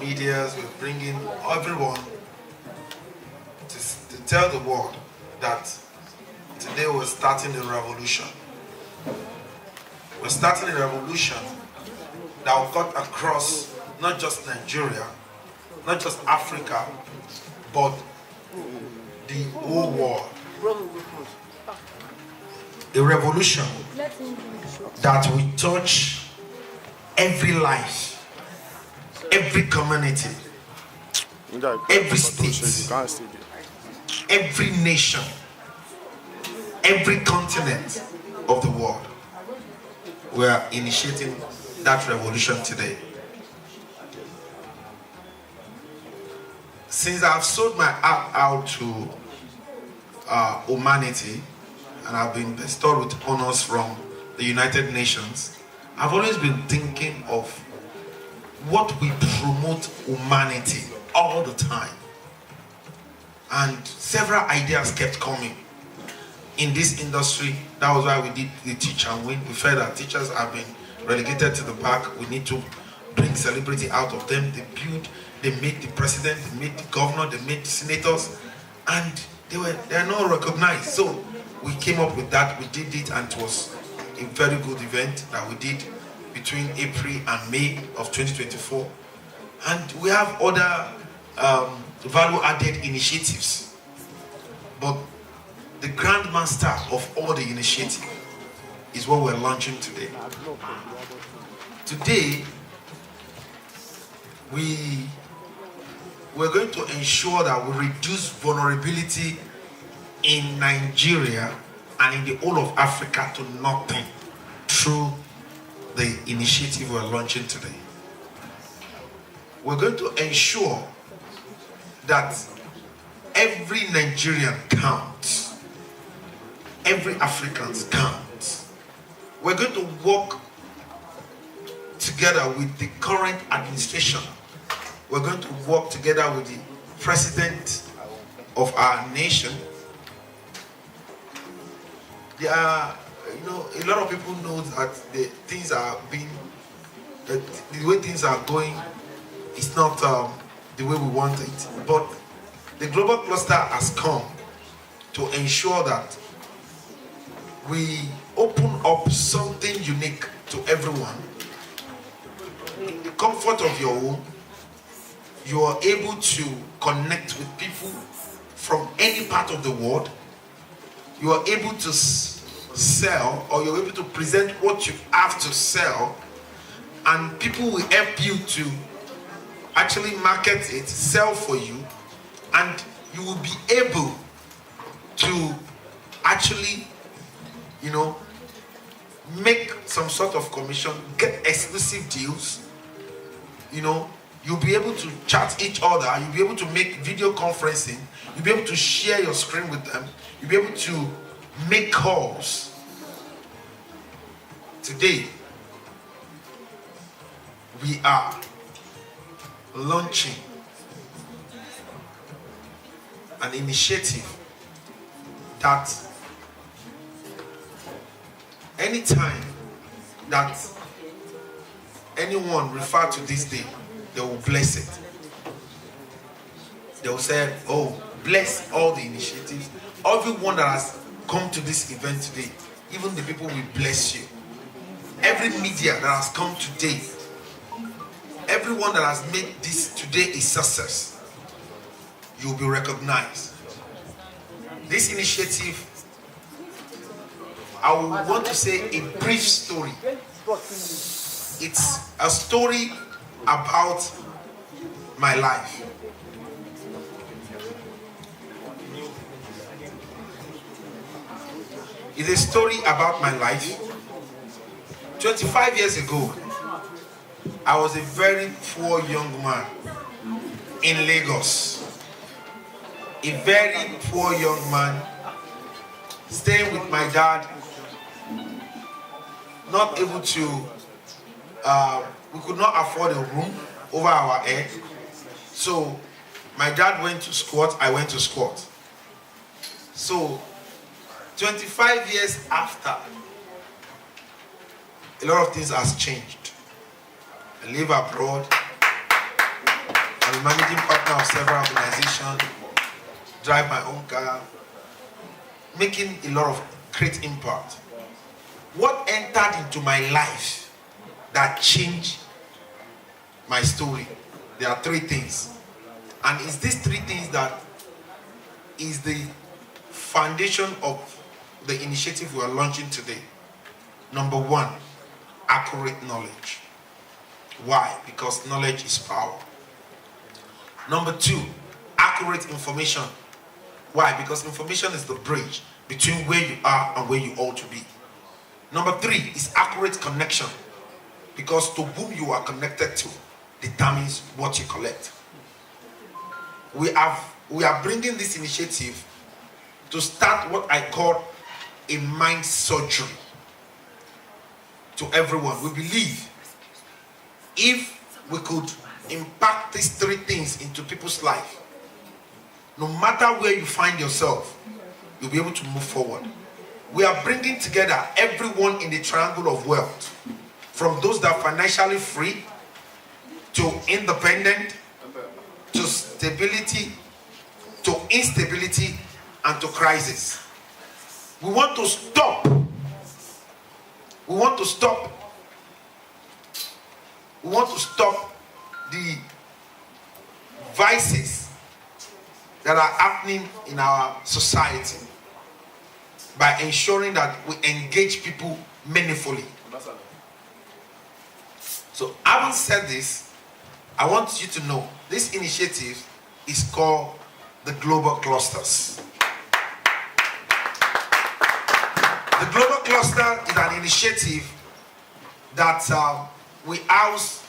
medias, we're bringing everyone to tell the world that today we're starting a revolution. We're starting a revolution that will cut across not just Nigeria, not just Africa, but the whole world. A revolution that will touch every life, every community, every state, every nation, every continent of the world. We are initiating that revolution today. Since I've sold my heart out to humanity, and I've been bestowed with honors from the United Nations, I've always been thinking of what we promote humanity all the time. And several ideas kept coming. In this industry, that was why we did the Teach and Win. We felt that teachers have been relegated to the back. We need to bring celebrity out of them. They made the president, they made the governor, they made the senators, and they are not recognized. So we came up with that, we did it, and it was a very good event that we did between April and May of 2024. And we have other value-added initiatives. But the grandmaster of all the initiatives is what we're launching today. Today, we're going to ensure that we reduce vulnerability in Nigeria and in the whole of Africa to nothing through the initiative we're launching today. We're going to ensure that every Nigerian counts. Every African counts. We're going to work together with the current administration. We're going to work together with the president of our nation. There are, a lot of people know that the way things are going is not the way we want it. But the global cluster has come to ensure that we open up something unique to everyone. In the comfort of your home, you are able to connect with people from any part of the world. You are able to sell, or you're able to present what you have to sell, and people will help you to actually market it, sell for you, and you will be able to actually make some sort of commission, get exclusive deals. You'll be able to chat each other, you'll be able to make video conferencing, you'll be able to share your screen with them, you'll be able to make calls. Today, we are launching an initiative that anytime that anyone refer to this day, they will bless it. They will say, oh, bless all the initiatives. Everyone that has come to this event today, even the people will bless you. Every media that has come today, everyone that has made this today a success, you will be recognized. This initiative, I would want to say a brief story. It's a story about my life. It's a story about my life. 25 years ago, I was a very poor young man in Lagos. A very poor young man, staying with my dad, not able to, we could not afford a room over our head. So my dad went to squat, I went to squat. So 25 years after, a lot of things has changed. I live abroad. I'm a managing partner of several organizations, drive my own car, making a lot of great impact. What entered into my life that changed my story? There are three things. And it's these three things that is the foundation of the initiative we are launching today. Number one, accurate knowledge. Why? Because knowledge is power. Number two, accurate information. Why? Because information is the bridge between where you are and where you ought to be. Number three is accurate connection. Because to whom you are connected to determines what you collect. We are bringing this initiative to start what I call a mind surgery to everyone. We believe if we could impact these three things into people's life, no matter where you find yourself, you'll be able to move forward. We are bringing together everyone in the triangle of wealth, from those that are financially free to independent, to stability, to instability, and to crisis. We want to stop the vices that are happening in our society by ensuring that we engage people meaningfully. So, having said this, I want you to know this initiative is called the Global Clusters. The Global Cluster is an initiative that we house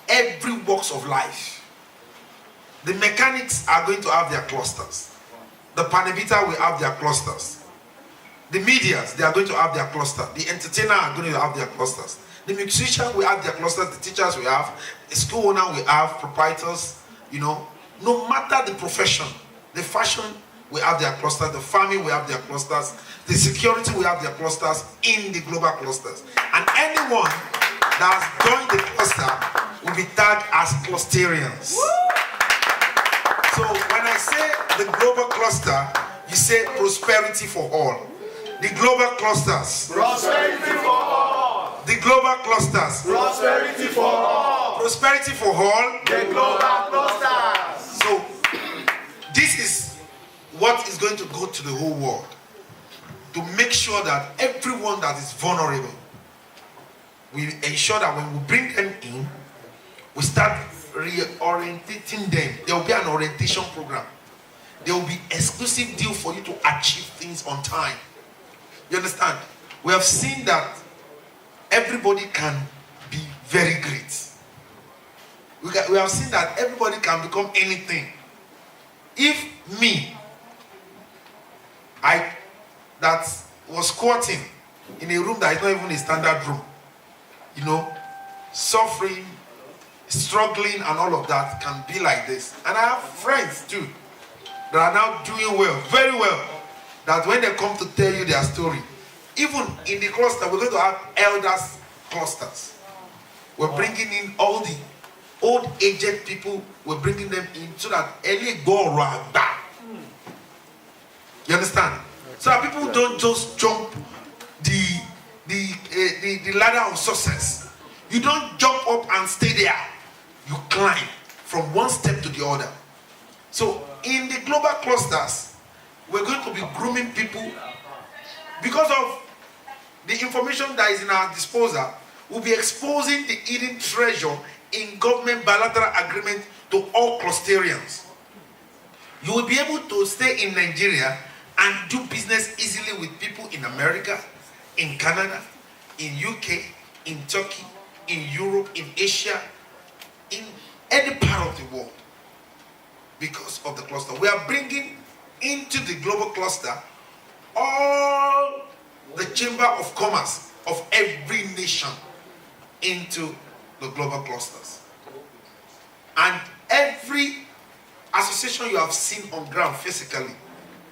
every walks of life. The mechanics are going to have their clusters. The panebita will have their clusters. The medias, they are going to have their cluster. The entertainer are going to have their clusters. The musician will have their clusters. The teachers will have. The school owner will have. Proprietors, no matter the profession, the fashion will have their clusters. The farming will have their clusters. The security will have their clusters in the global clusters. And anyone that has joined the cluster will be tagged as clusterians. So when I say the global cluster, you say prosperity for all. The global clusters. Prosperity for all. The global clusters. Prosperity for all. Prosperity for all. The global clusters. So this is what is going to go to the whole world, to make sure that everyone that is vulnerable, we ensure that when we bring them in, we start reorientating them. There will be an orientation program. There will be exclusive deal for you to achieve things on time. You understand? We have seen that everybody can be very great. We have seen that everybody can become anything. If me, that was squatting in a room that is not even a standard room, suffering, struggling, and all of that, can be like this. And I have friends too that are now doing well, very well, that when they come to tell you their story, even in the cluster, we're going to have elders clusters. We're bringing in all the old aged people, we're bringing them in so that Eli go back. You understand? So that people don't just jump the ladder of success. You don't jump up and stay there. You climb from one step to the other. So in the global clusters, we're going to be grooming people because of the information that is in our disposal. We'll be exposing the hidden treasure in government bilateral agreement to all clusterians. You will be able to stay in Nigeria and do business easily with people in America, in Canada, in UK, in Turkey, in Europe, in Asia, in any part of the world, because of the cluster. We are bringing into the global cluster all the chamber of commerce of every nation into the global clusters. And every association you have seen on ground physically,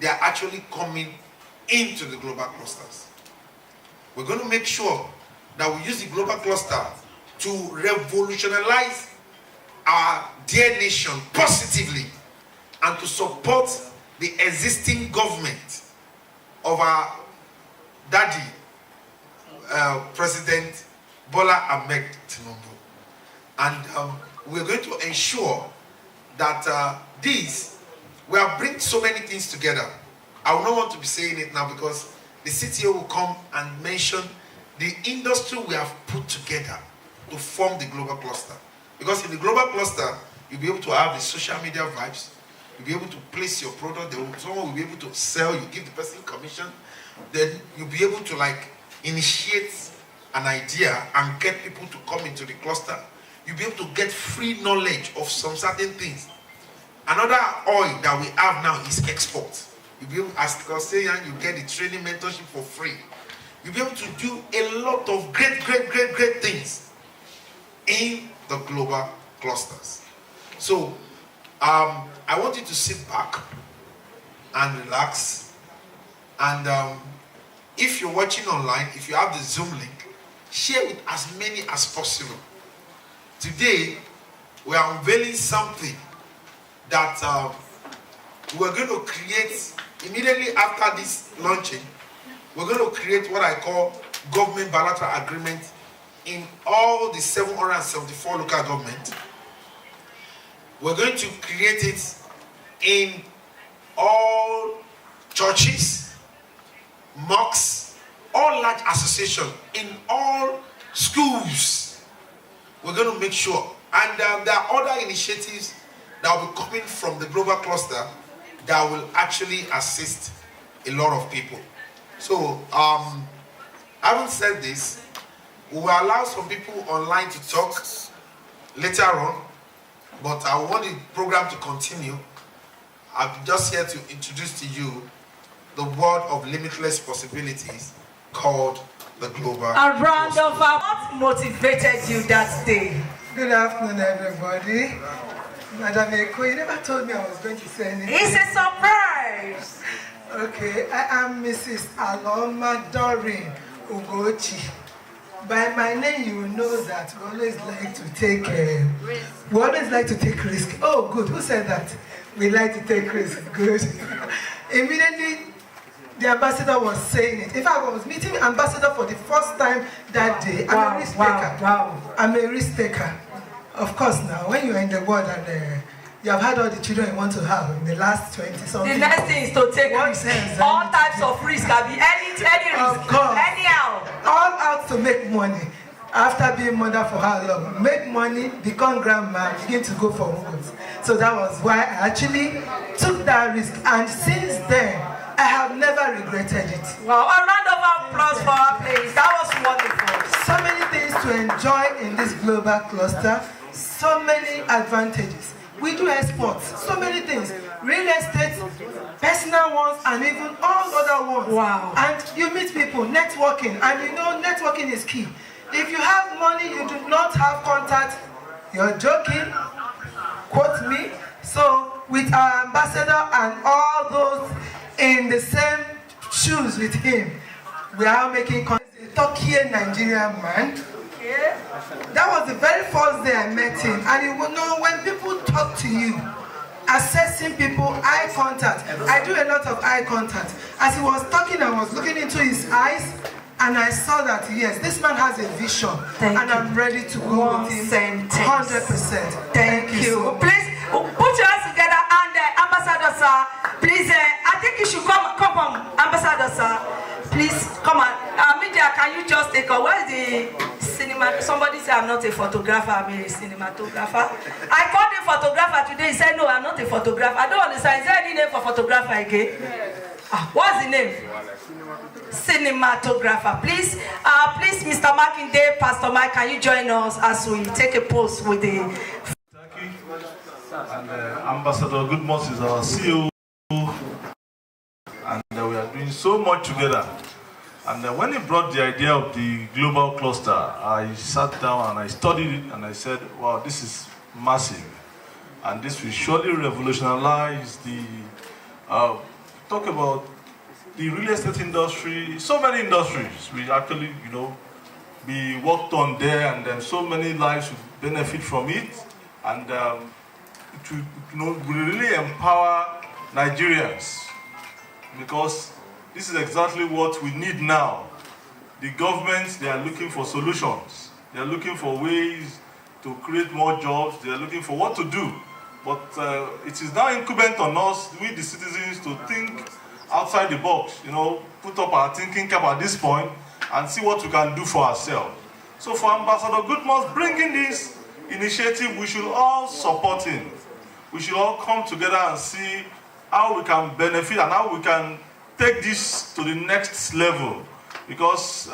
they are actually coming into the global clusters. We're going to make sure that we use the global cluster to revolutionize our dear nation positively and to support the existing government of our daddy, President Bola Ahmed Tinubu. And we're going to ensure that we have bring so many things together. I will not want to be saying it now because the CTO will come and mention the industry we have put together to form the global cluster. Because in the global cluster, you'll be able to have the social media vibes, you'll be able to place your product, someone will be able to sell, you give the person commission, then you'll be able to like initiate an idea and get people to come into the cluster. You'll be able to get free knowledge of some certain things. Another oil that we have now is export. You'll be able, as Caucasian, you get the training mentorship for free. You'll be able to do a lot of great things in the global clusters. So, I want you to sit back and relax. And if you're watching online, if you have the Zoom link, share with as many as possible. Today, we are unveiling something that we're going to create immediately after this launching. We're going to create what I call government bilateral agreement in all the 774 local governments. We're going to create it in all churches, mosques, all large associations, in all schools. We're going to make sure. And there are other initiatives that will be coming from the global cluster that will actually assist a lot of people. So, having said this, we will allow some people online to talk later on, but I want the program to continue. I'm just here to introduce to you the world of limitless possibilities called the global. A round of applause. What motivated you that day? Good afternoon, everybody. Madam Eko, you never told me I was going to say anything. It's a surprise. Okay, I am Mrs. Aloma Doreen Ugochi. By my name, you will know that we always like to take risk. We always like to take risk. Oh, good. Who said that? We like to take risk. Good. Immediately, the ambassador was saying it. In fact, I was meeting the ambassador for the first time that day. I'm a risk taker. Wow. I'm a risk taker. Of course, now, when you're in the world and you have had all the children you want to have in the last 20-something. The next thing is to take risk. All types of risk. Can be any risk. Of course. Anyhow. All out to make money. After being mother for how long? Make money, become grandma, begin to go for homes. So that was why I actually took that risk. And since then, I have never regretted it. Wow, a round of applause for our place. That was wonderful. So many things to enjoy in this global cluster. So many advantages. We do exports, so many things. Real estate, personal ones, and even all other ones. Wow. And you meet people, networking, and you know networking is key. If you have money, you do not have contact, you're joking, quote me. So with our ambassador and all those in the same shoes with him, we are making contact. Turkey Nigerian man. That was the very first day I met him, and you will know when people talk to you, assessing people, eye contact. I do a lot of eye contact. As he was talking, I was looking into his eyes, and I saw that yes, this man has a vision, and I'm ready to go with him 100%. Thank you. So please put your hands together, and Ambassador sir, please. I think you should come on, Ambassador sir. Please come on. Media, can you just take a where is the cinema? Somebody said I'm not a photographer, I'm a cinematographer. I called a photographer today. He said no, I'm not a photographer. I don't understand. Is there any name for photographer again? What's the name? Cinematographer. Please, Mr. Makinde, Pastor Mike, can you join us as we take a pose with the. And Ambassador Goodmos is our CEO, and we are doing so much together. And when he brought the idea of the global cluster, I sat down and I studied it, and I said, wow, this is massive, and this will surely revolutionize the talk about the real estate industry. So many industries will actually, be worked on there, and then so many lives will benefit from it. And it will really empower Nigerians, because this is exactly what we need now. The governments, they are looking for solutions. They are looking for ways to create more jobs. They are looking for what to do. But it is now incumbent on us, we the citizens, to think outside the box, put up our thinking cap at this point and see what we can do for ourselves. So for Ambassador Goodmonth bringing this initiative, we should all support him. We should all come together and see how we can benefit and how we can take this to the next level. Because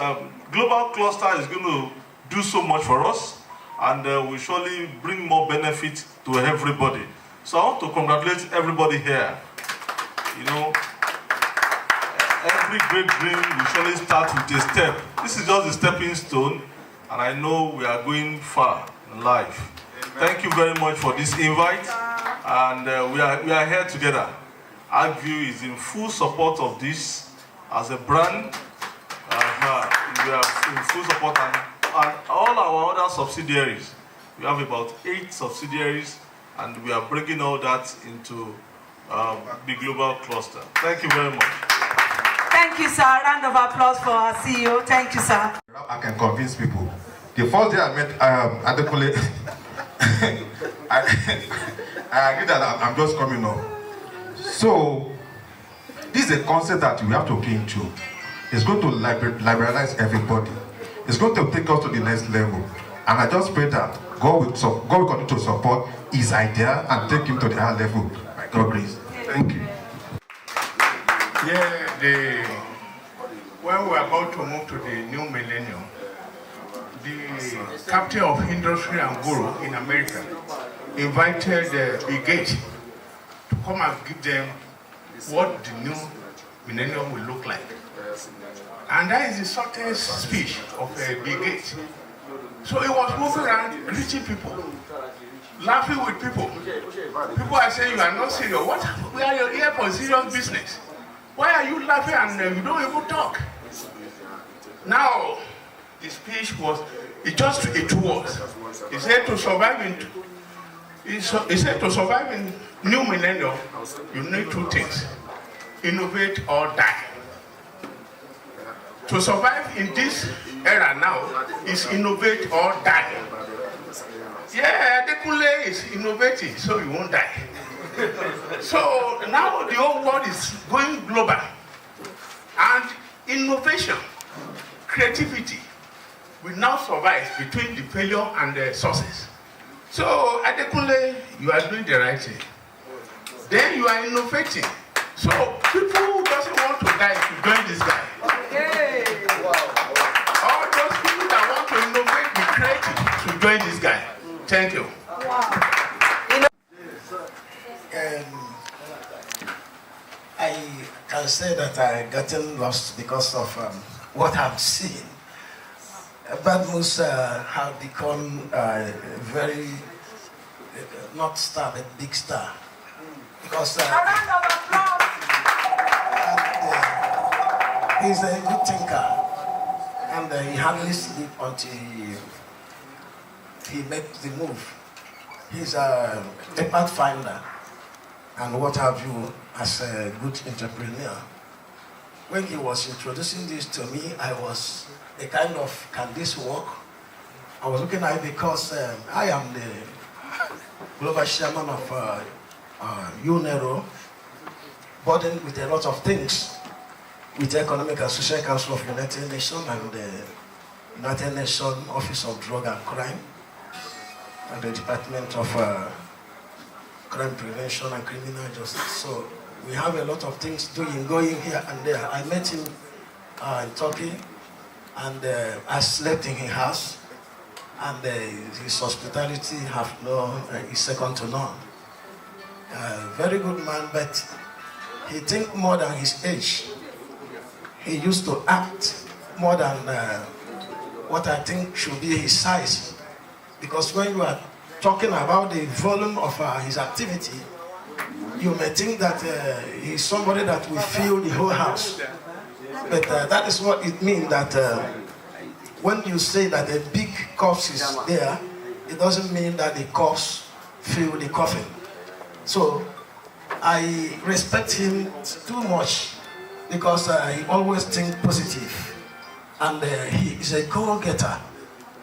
Global Cluster is going to do so much for us, and will surely bring more benefit to everybody. So I want to congratulate everybody here. Every great dream will surely start with a step. This is just a stepping stone, and I know we are going far in life. Thank you very much for this invite, and we are here together. Agview is in full support of this as a brand. We are in full support, and all our other subsidiaries. We have about 8 subsidiaries, and we are bringing all that into the Global Cluster. Thank you very much. Thank you, sir. Round of applause for our CEO. Thank you, sir. I can convince people. The first day I met Adekunle, I agree that I'm just coming up. So, this is a concept that we have to cling to. It's going to liberalize everybody. It's going to take us to the next level. And I just pray that God will continue to support his idea and take him to the higher level. By God's grace. Thank you. Yeah, when we are about to move to the new millennium, the captain of industry and guru in America invited Bill Gates to come and give them what the new millennium will look like. And that is the shortest speech of Bill Gates. So he was moving around, greeting people, laughing with people. People are saying, you are not serious. We are here for serious business. Why are you laughing and you don't even talk? Now, the speech was, it just 2 words. He said to survive in new millennium, you need 2 things. Innovate or die. To survive in this era now is innovate or die. Yeah, Adekunle is innovating, so you won't die. So now the whole world is going global. And innovation, creativity will now survive between the failure and the success. So Adekunle, you are doing the right thing. Then you are innovating. So people who doesn't want to die should join this guy. Hey. All those people that want to innovate, be creative, should join this guy. Thank you. Wow. I can say that I gotten lost because of what I've seen. Badmus have become a very, not star, but big star. Because A round of applause. he's a good thinker, and he hardly sleep until he makes the move. He's a pathfinder and what have you as a good entrepreneur. When he was introducing this to me, I was a kind of, can this work? I was looking at it because I am the global chairman of UNERO, burdened with a lot of things, with the Economic and Social Council of the United Nations and the United Nations Office of Drug and Crime, and the Department of Crime Prevention and Criminal Justice. So we have a lot of things going here and there. I met him in Turkey, and I slept in his house, and his hospitality is second to none. Very good man, but he thinks more than his age. He used to act more than what I think should be his size. Because when you are talking about the volume of his activity, you may think that he's somebody that will fill the whole house. But that is what it means, that when you say that a big corpse is there, it doesn't mean that the corpse fill the coffin. So I respect him too much because he always thinks positive, and he is a goal-getter,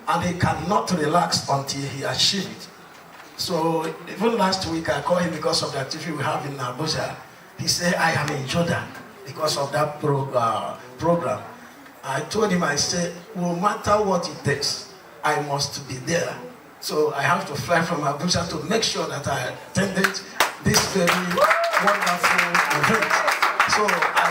and he cannot relax until he achieves it. So even last week I called him because of the activity we have in Abuja. He said, I am in Jordan because of that program. I told him, I said, no matter what it takes, I must be there. So I have to fly from Abuja to make sure that I attended this very wonderful event. So I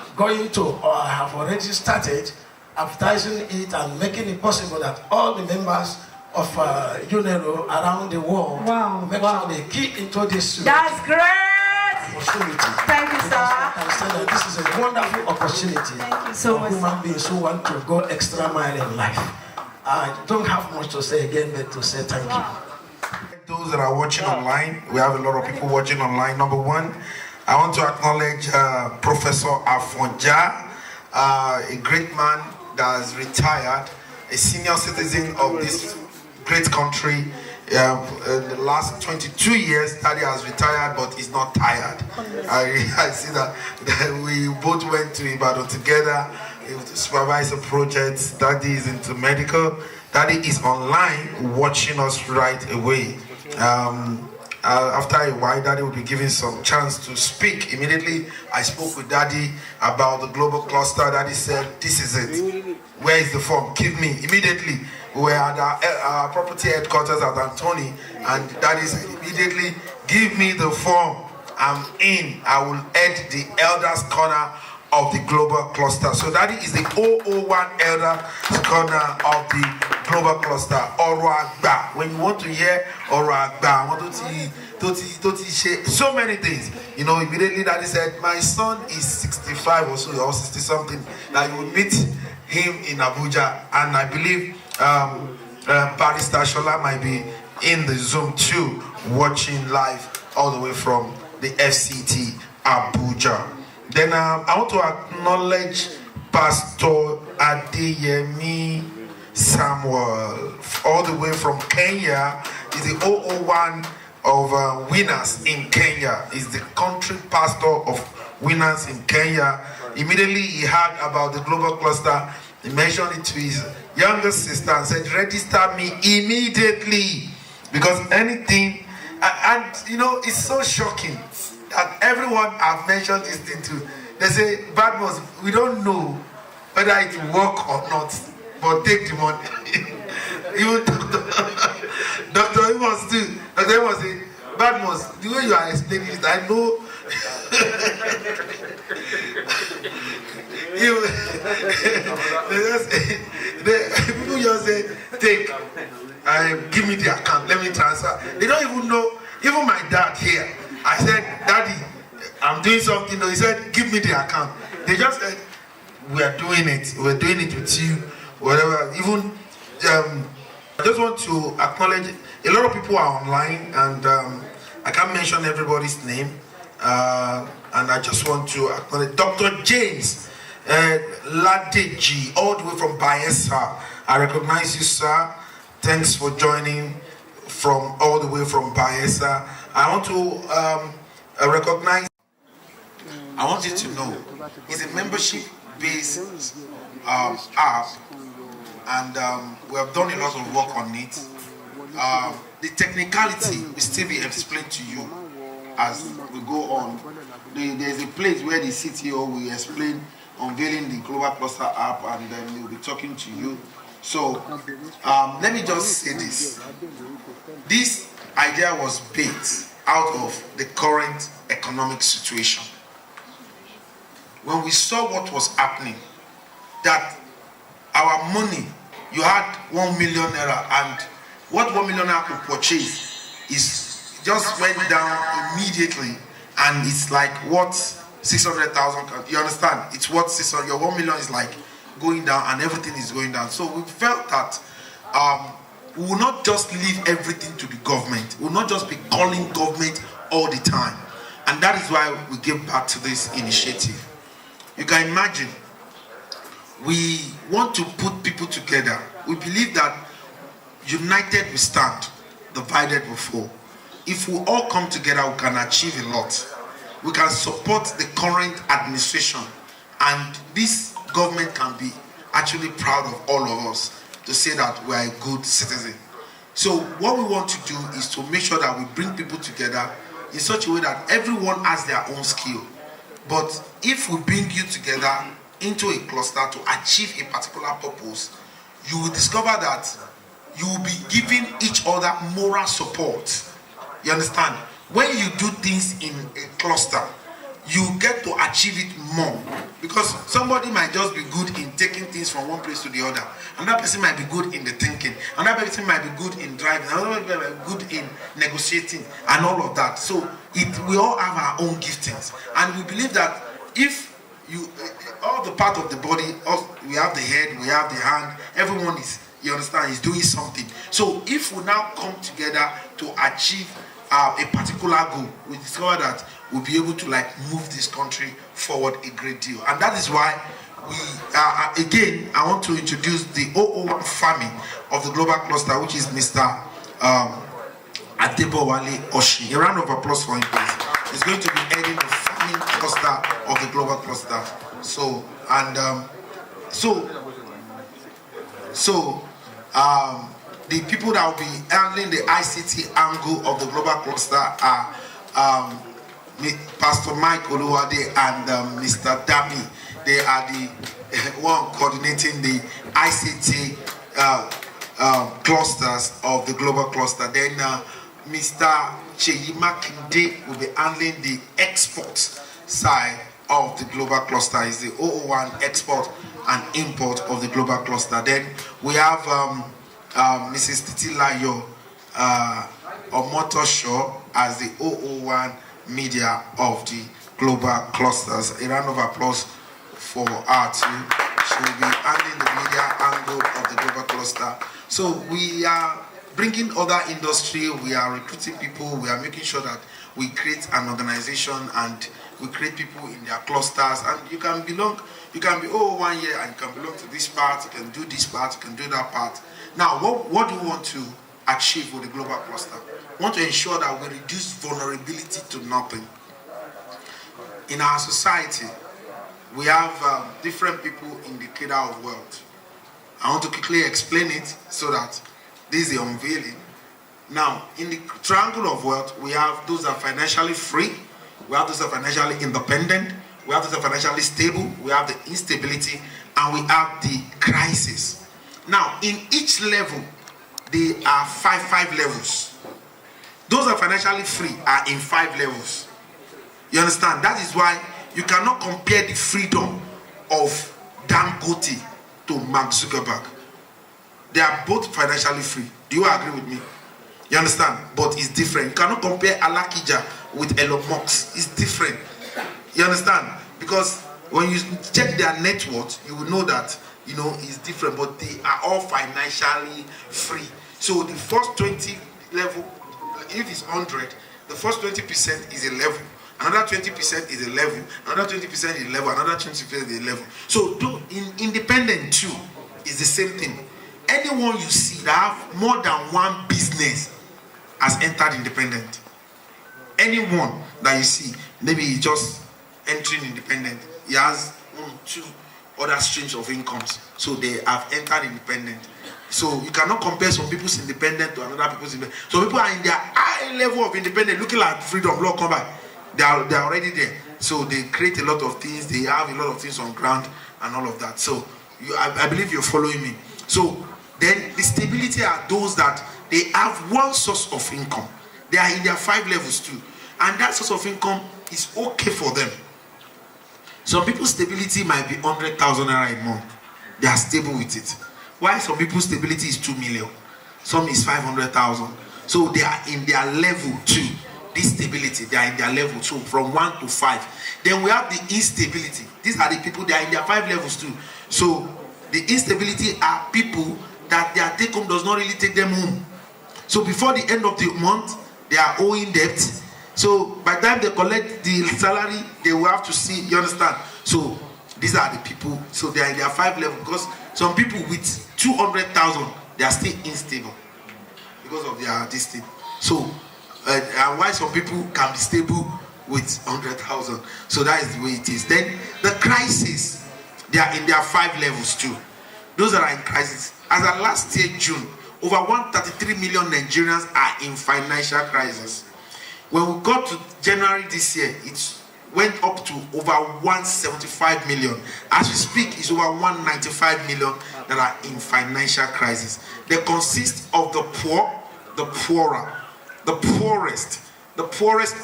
am going to, or I have already started advertising it and making it possible that all the members of UNERO around the world make sure they key into this. That's great. Opportunity. Thank you, sir. I can say that this is a wonderful opportunity. Thank you so much. Human beings who want to go extra mile in life. I don't have much to say again, but to say thank you. Those that are watching online, we have a lot of people watching online. Number one, I want to acknowledge Professor Afonja, a great man that has retired, a senior citizen of this great country. In the last 22 years, Daddy has retired, but he's not tired. I see that we both went to Ibadan together. He was to supervise a project. Daddy is into medical. Daddy is online watching us right away. After a while, Daddy will be given some chance to speak. Immediately, I spoke with Daddy about the global cluster. Daddy said, this is it. Where is the form? Give me. Immediately, we were at our property headquarters at Antony, and Daddy said, immediately, give me the form. I'm in. I will head the elders corner of the global cluster. So Daddy is the 001 elders corner of the global cluster. Oragba. When you want to hear Oragba, so many things. You know, immediately Daddy said, my son is 65 or so, or 60 something. That you will meet him in Abuja, and I believe Barrister Shola might be in the Zoom too, watching live all the way from the FCT Abuja. Then I want to acknowledge Pastor Adeyemi Samuel, all the way from Kenya. He's the 001 of Winners in Kenya. He's the country pastor of Winners in Kenya. Immediately he heard about the global cluster. He mentioned it to his younger sister and said, register me immediately, because anything, and you know, it's so shocking that everyone I've mentioned this thing to, they say, Badmus, we don't know whether it will work or not, but take the money. Even Dr. Amos too. Dr. Amos say, Badmus, the way you are explaining it, I know. People just say, take, give me the account, let me transfer. They don't even know. Even my dad here, I said, Daddy, I'm doing something. He said, give me the account. They just said, we are doing it. We're doing it with you, whatever. Even, I just want to acknowledge, a lot of people are online, and I can't mention everybody's name. And I just want to acknowledge Dr. James Ladeji, all the way from Bayelsa. I recognize you, sir. Thanks for joining from all the way from Bayelsa. I want to recognize. I want you to know it's a membership-based app, and we have done a lot of work on it. The technicality will still be explained to you as we go on. There's a place where the CTO will explain, unveiling the Global Cluster app, and then we'll be talking to you. So let me just say this. This idea was built out of the current economic situation. When we saw what was happening, that our money, you had 1 million naira, and what 1 million naira could purchase is just went down immediately, and it's like what 600,000. You understand? It's what 600. Your 1 million is like going down, and everything is going down. So we felt that we will not just leave everything to the government. We will not just be calling government all the time, and that is why we gave back to this initiative. You can imagine, we want to put people together. We believe that united we stand. divided we fall. If we all come together, we can achieve a lot. We can support the current administration, and this government can be actually proud of all of us to say that we are a good citizen. So what we want to do is to make sure that we bring people together in such a way that everyone has their own skill. But if we bring you together into a cluster to achieve a particular purpose, you will discover that you will be giving each other moral support. You understand? When you do things in a cluster, you get to achieve it more, because somebody might just be good in taking things from one place to the other, another person might be good in the thinking, another person might be good in driving, another person might be good in negotiating and all of that. So we all have our own giftings, and we believe that if you all the part of the body, we have the head, we have the hand, everyone is, you understand, is doing something. So if we now come together to achieve a particular goal, we discover that we'll be able to move this country forward a great deal. And that is why we again, I want to introduce the 001 family of the global cluster, which is Mr. Adebowale Oshi. A round of applause for him, please. He's going to be heading the family cluster of the global cluster. So the people that will be handling the ICT angle of the global cluster are Pastor Mike Oluwade and Mr. Dami. They are the one coordinating the ICT clusters of the global cluster. Then Mr. Cheyima Kinde will be handling the export side of the global cluster. Is the 001 export and import of the global cluster. Then we have Mrs. Titilayo Omotosho as the 001 media of the global clusters. A round of applause for her too. She will be handling the media angle of the global cluster. So we are bringing other industry, we are recruiting people, we are making sure that we create an organization and we create people in their clusters, and you can be 001 year and you can belong to this part, you can do this part, you can do that part. Now, what do you want to achieve with the global cluster? We want to ensure that we reduce vulnerability to nothing. In our society, we have different people in the cadre of wealth. I want to quickly explain it so that this is the unveiling. Now, in the triangle of wealth, we have those that are financially free, we have those that are financially independent, we have those that are financially stable, we have the instability, and we have the crisis. Now, in each level, there are five levels. Those that are financially free are in 5 levels. You understand? That is why you cannot compare the freedom of Dangote to Mark Zuckerberg. They are both financially free. Do you agree with me? You understand? But it's different. You cannot compare Alakija with Elon Musk. It's different. You understand? Because when you check their net worth, you will know that, it's different, but they are all financially free. So the first 20 level, if it's 100, the first 20% is a level. Another 20% is a level. Another 20% is a level. Another 20% is a level. So independent too is the same thing. Anyone you see that have more than one business has entered independent. Anyone that you see, maybe he's just entering independent, he has 1, 2 other streams of incomes, so they have entered independent. So you cannot compare some people's independent to another people's independent. So people are in their high level of independent, looking like freedom, Lord, come back. They are already there. So they create a lot of things, they have a lot of things on ground and all of that. So I believe you're following me. So then the stability are those that they have one source of income. They are in their 5 levels too. And that source of income is okay for them. Some people's stability might be 100,000 naira a month. They are stable with it. While some people's stability is 2 million. Some is 500,000. So they are in their level too. This stability, they are in their level too, from 1 to 5. Then we have the instability. These are the people, they are in their 5 levels too. So the instability are people that their take home does not really take them home. So before the end of the month, they are owing debt. So by the time they collect the salary, they will have to see, you understand? So these are the people, so they are in their 5 level, because some people with 200,000, they are still unstable. because of their this thing. So, and why some people can be stable with 100,000. So that is the way it is. Then the crisis, they are in their 5 levels too. Those that are in crisis. As of last year, June, over 133 million Nigerians are in financial crisis. When we got to January this year, it went up to over 175 million. As we speak, it's over 195 million that are in financial crisis. They consist of the poor, the poorer, the poorest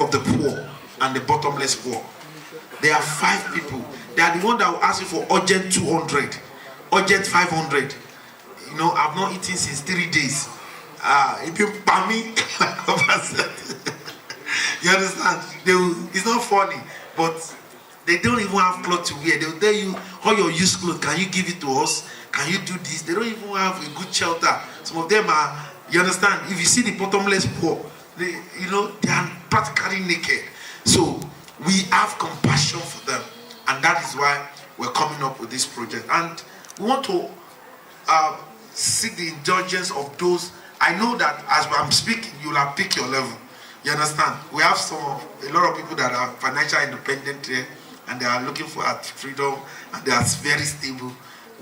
of the poor, and the bottomless poor. There are 5 people. They are the one that will ask you for urgent 200, urgent 500. You know, I've not eaten since 3 days. If you pay me, you understand? It's not funny, but they don't even have clothes to wear. They'll tell you, all your used clothes, can you give it to us? Can you do this? They don't even have a good shelter. Some of them are, you understand? If you see the bottomless poor, they are practically naked. So we have compassion for them, and that is why we're coming up with this project. And we want to seek the indulgence of those. I know that as I'm speaking, you'll have picked your level. You understand? We have a lot of people that are financially independent here, and they are looking for freedom, and they are very stable.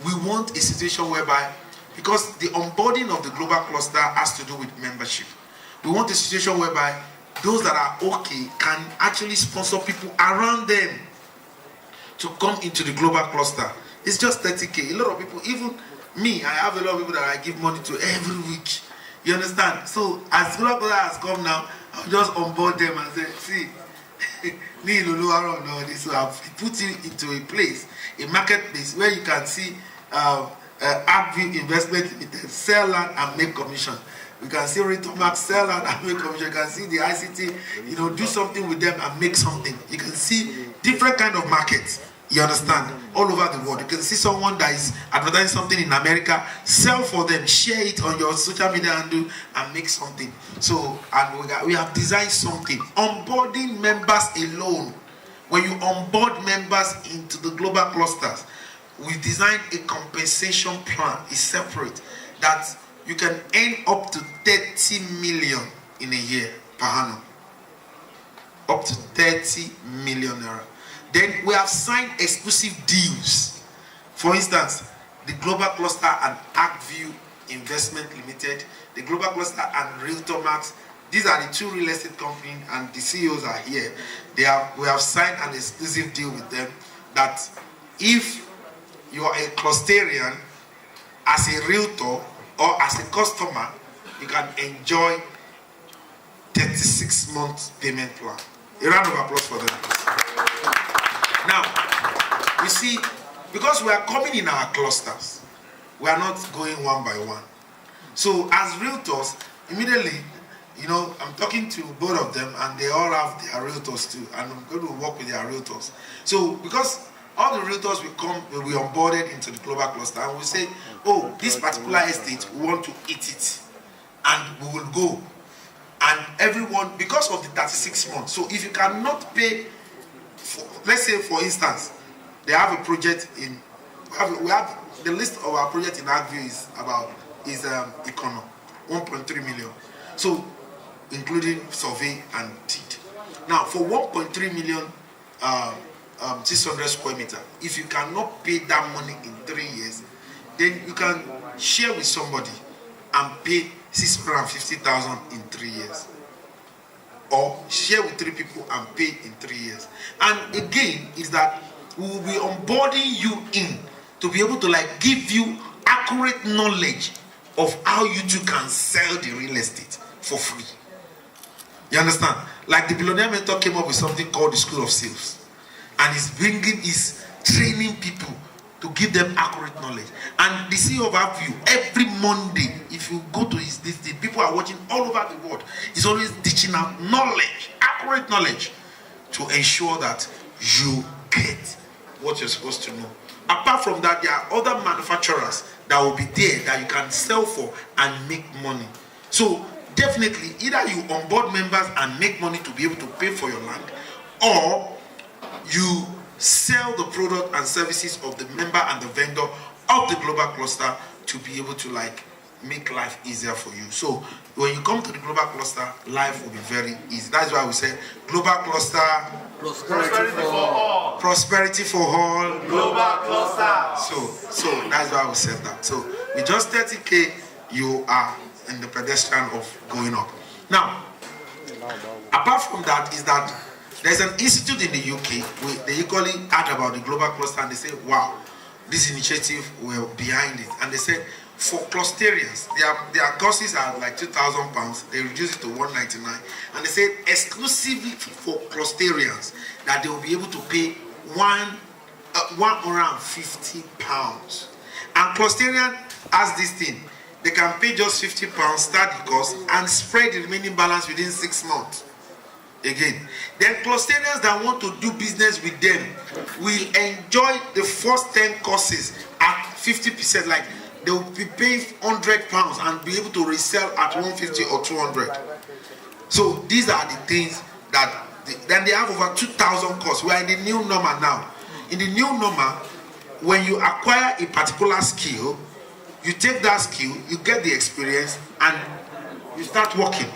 We want a situation whereby, because the onboarding of the global cluster has to do with membership, we want a situation whereby those that are okay can actually sponsor people around them to come into the global cluster. It's just 30K. A lot of people, even me, I have a lot of people that I give money to every week. You understand? So as global cluster has come now, I'll just onboard them and say, see, so I've put you into a place, a marketplace where you can see Agri Investment Limited sell land and make commission. You can see Retomax sell land and make commission. You can see the ICT, do something with them and make something. You can see different kind of markets. You understand? All over the world. You can see someone that is advertising something in America, sell for them, share it on your social media handle and make something. So, and we have designed something. Onboarding members alone. When you onboard members into the global clusters, we designed a compensation plan. It's separate. That you can earn up to 30 million in a year per annum. Up to 30 million naira. Then we have signed exclusive deals. For instance, the Global Cluster and ActView Investment Limited, the Global Cluster and Realtor-Max. These are the 2 real estate companies, and the CEOs are here. We have signed an exclusive deal with them that if you are a clusterian, as a realtor or as a customer, you can enjoy 36 months payment plan. A round of applause for them, please. Now, you see, because we are coming in our clusters, we are not going one by one. So as realtors, immediately, I'm talking to both of them, and they all have their realtors too, and I'm going to work with their realtors. So because all the realtors will be onboarded into the global cluster, and we say, oh, this particular estate, we want to eat it, and we will go. And everyone, because of the 36 months, so if you cannot pay, let's say for instance, they have a project in, we have the list of our project in AgView is Econo, 1.3 million. So including survey and deed. Now for 1.3 million 600 square meter, if you cannot pay that money in 3 years, then you can share with somebody and pay 650,000 in 3 years. Or share with 3 people and pay in 3 years. And again, is that we will be onboarding you in to be able to give you accurate knowledge of how you too can sell the real estate for free. You understand? Like the Millionaire Mentor came up with something called the School of Sales, and is training people to give them accurate knowledge. And the CEO of AgView, every Monday, if you go to his this thing, people are watching all over the world. He's always teaching out knowledge, accurate knowledge, to ensure that you get what you're supposed to know. Apart from that, there are other manufacturers that will be there that you can sell for and make money. So definitely, either you onboard members and make money to be able to pay for your land, or you sell the product and services of the member and the vendor of the global cluster to be able to make life easier for you. So when you come to the global cluster, life will be very easy. That's why we say global cluster, Prosperity for all. prosperity for all. Global cluster. So that's why we said that. So with just 30K, you are in the pedestrian of going up. Now, apart from that, is that there's an institute in the UK. They equally heard about the global cluster and they say, wow, this initiative were behind it. And they said, for clusterians, their courses are like £2,000. They reduce it to $199. And they said exclusively for clusterians that they will be able to pay £150. And clusterian has this thing. They can pay just £50, start the course, and spread the remaining balance within 6 months. Again, then clusterians that want to do business with them will enjoy the first 10 courses at 50%. Like they will be paying £100 and be able to resell at 150 or 200. So these are the things that then they have over 2,000 courses. We are in the new normal now. In the new normal, when you acquire a particular skill, you take that skill, you get the experience, and you start working.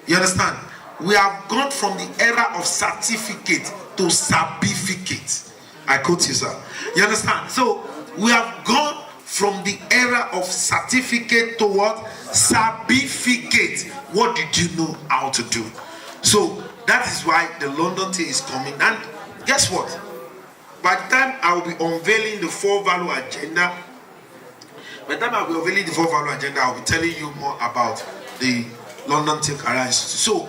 You understand? We have gone from the era of certificate to certificate. I quote you, sir. You understand? So we have gone from the era of certificate to what? Certificate. What did you know how to do? So that is why the London thing is coming. And guess what? By the time I will be unveiling the 4-value agenda, I will be telling you more about the London Tech Career Institute. So, go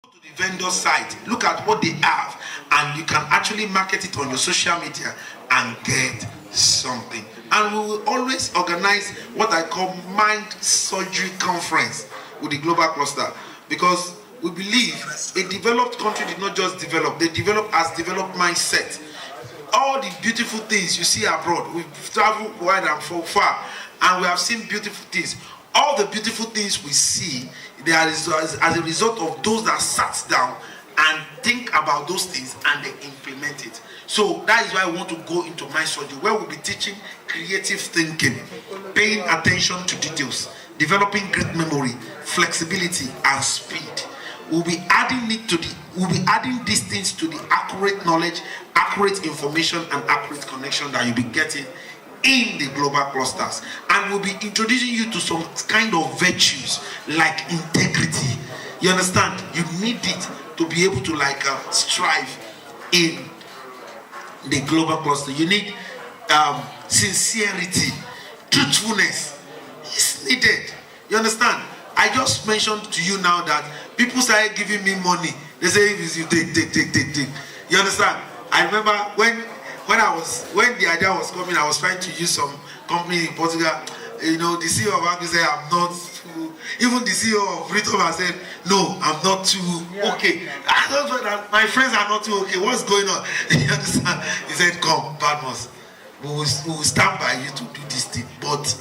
to the vendor site, look at what they have, and you can actually market it on your social media and get something. And we will always organize what I call Mind Surgery Conference with the Global Cluster, because we believe a developed country did not just develop, they develop as developed mindset. All the beautiful things you see abroad, we've traveled wide and far, and we have seen beautiful things. All the beautiful things we see, they are as a result of those that sat down and think about those things and they implement it. So that is why I want to go into my surgery, where we'll be teaching creative thinking, paying attention to details, developing great memory, flexibility, and speed. We'll be adding these things to the accurate knowledge, accurate information, and accurate connection that you'll be getting in the global clusters. And we'll be introducing you to some kind of virtues like integrity. You understand? You need it to be able to strive in the global cluster. You need sincerity, truthfulness. It's needed. You understand? I just mentioned to you now that people started giving me money. They say, you take. You understand? I remember when the idea was coming, I was trying to use some company in Portugal. You know, the CEO of Agri said, I'm not too. Even the CEO of Ritoma said, no, I'm not too okay. I don't know that my friends are not too okay. What's going on? You understand? He said, come, Badmus. We will stand by you to do this thing, but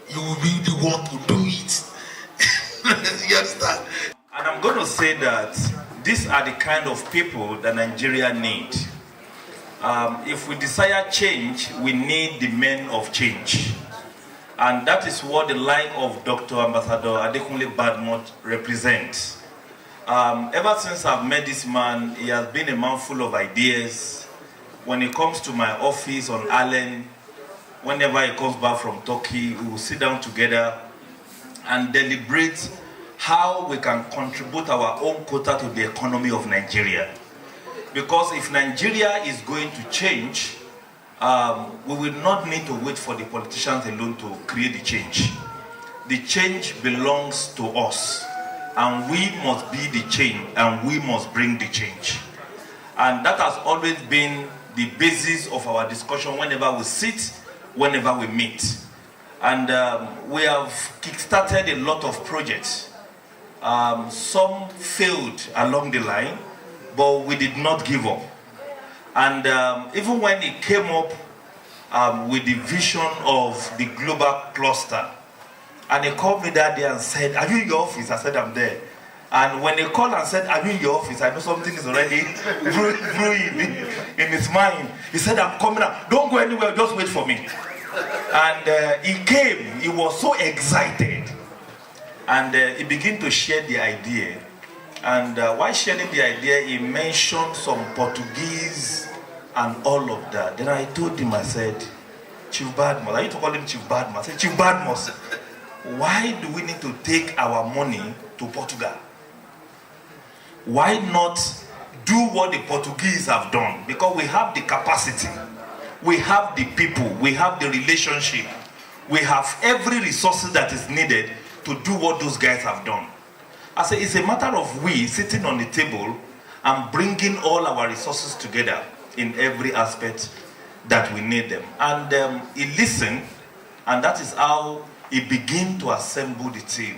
you will be the one to do it. You understand? And I'm going to say that these are the kind of people that Nigeria need. If we desire change, we need the men of change. And that is what the like of Dr. Ambassador Adekunle Badmus represents. Ever since I've met this man, he has been a man full of ideas. When he comes to my office on Allen, whenever he comes back from Turkey, we will sit down together and deliberate how we can contribute our own quota to the economy of Nigeria. Because if Nigeria is going to change, we will not need to wait for the politicians alone to create the change. The change belongs to us, and we must be the change, and we must bring the change. And that has always been the basis of our discussion whenever we sit, whenever we meet. And we have kickstarted a lot of projects. Some failed along the line, but we did not give up. And even when it came up with the vision of the global cluster, and he called me that day and said, are you in your office? I said, I'm there. And when he called and said, are you in your office? I know something is already brewing in his mind. He said, I'm coming out. Don't go anywhere, just wait for me. And he came, he was so excited. And he began to share the idea. And while sharing the idea, he mentioned some Portuguese and all of that. Then I told him, I said, Chief Badmus, I used to call him Chief Badmus. I said, Chief Badmus, why do we need to take our money to Portugal? Why not do what the Portuguese have done? Because we have the capacity, we have the people, we have the relationship, we have every resource that is needed to do what those guys have done. I say it's a matter of we sitting on the table and bringing all our resources together in every aspect that we need them. And he listened, and that is how he began to assemble the team.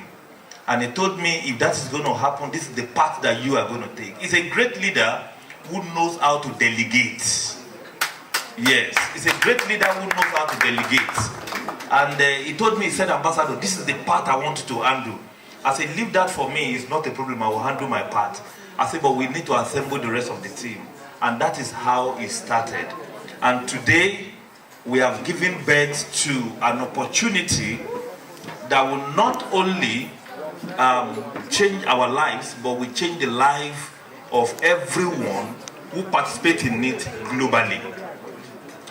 And he told me, if that is going to happen, this is the path that you are going to take. He's a great leader who knows how to delegate. Yes, he's a great leader who knows how to delegate. And he told me, he said, Ambassador, this is the part I want to handle. I said, leave that for me, it's not a problem, I will handle my part. I said, but we need to assemble the rest of the team. And that is how it started. And today, we have given birth to an opportunity that will not only change our lives, but will change the life of everyone who participates in it globally.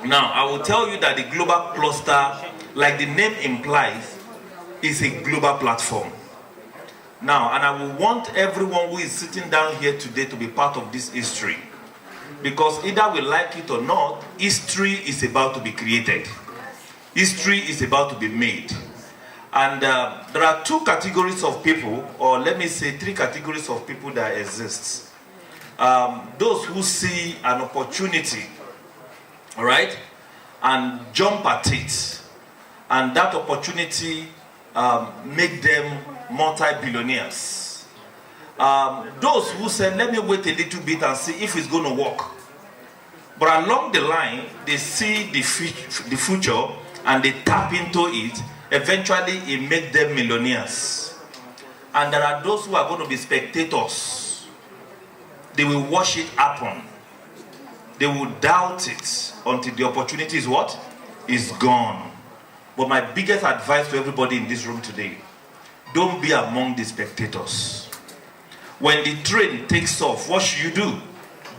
Now, I will tell you that the global cluster, like the name implies, is a global platform. Now, and I will want everyone who is sitting down here today to be part of this history. Because either we like it or not, history is about to be created. History is about to be made. And there are two categories of people, or let me say 3 categories of people that exist. Those who see an opportunity, all right, and jump at it, and that opportunity make them multi-billionaires. Those who say, let me wait a little bit and see if it's going to work. But along the line, they see the future and they tap into it. Eventually, it makes them millionaires. And there are those who are going to be spectators. They will watch it happen. They will doubt it until the opportunity is what? Is gone. But my biggest advice to everybody in this room today, don't be among the spectators. When the train takes off, what should you do?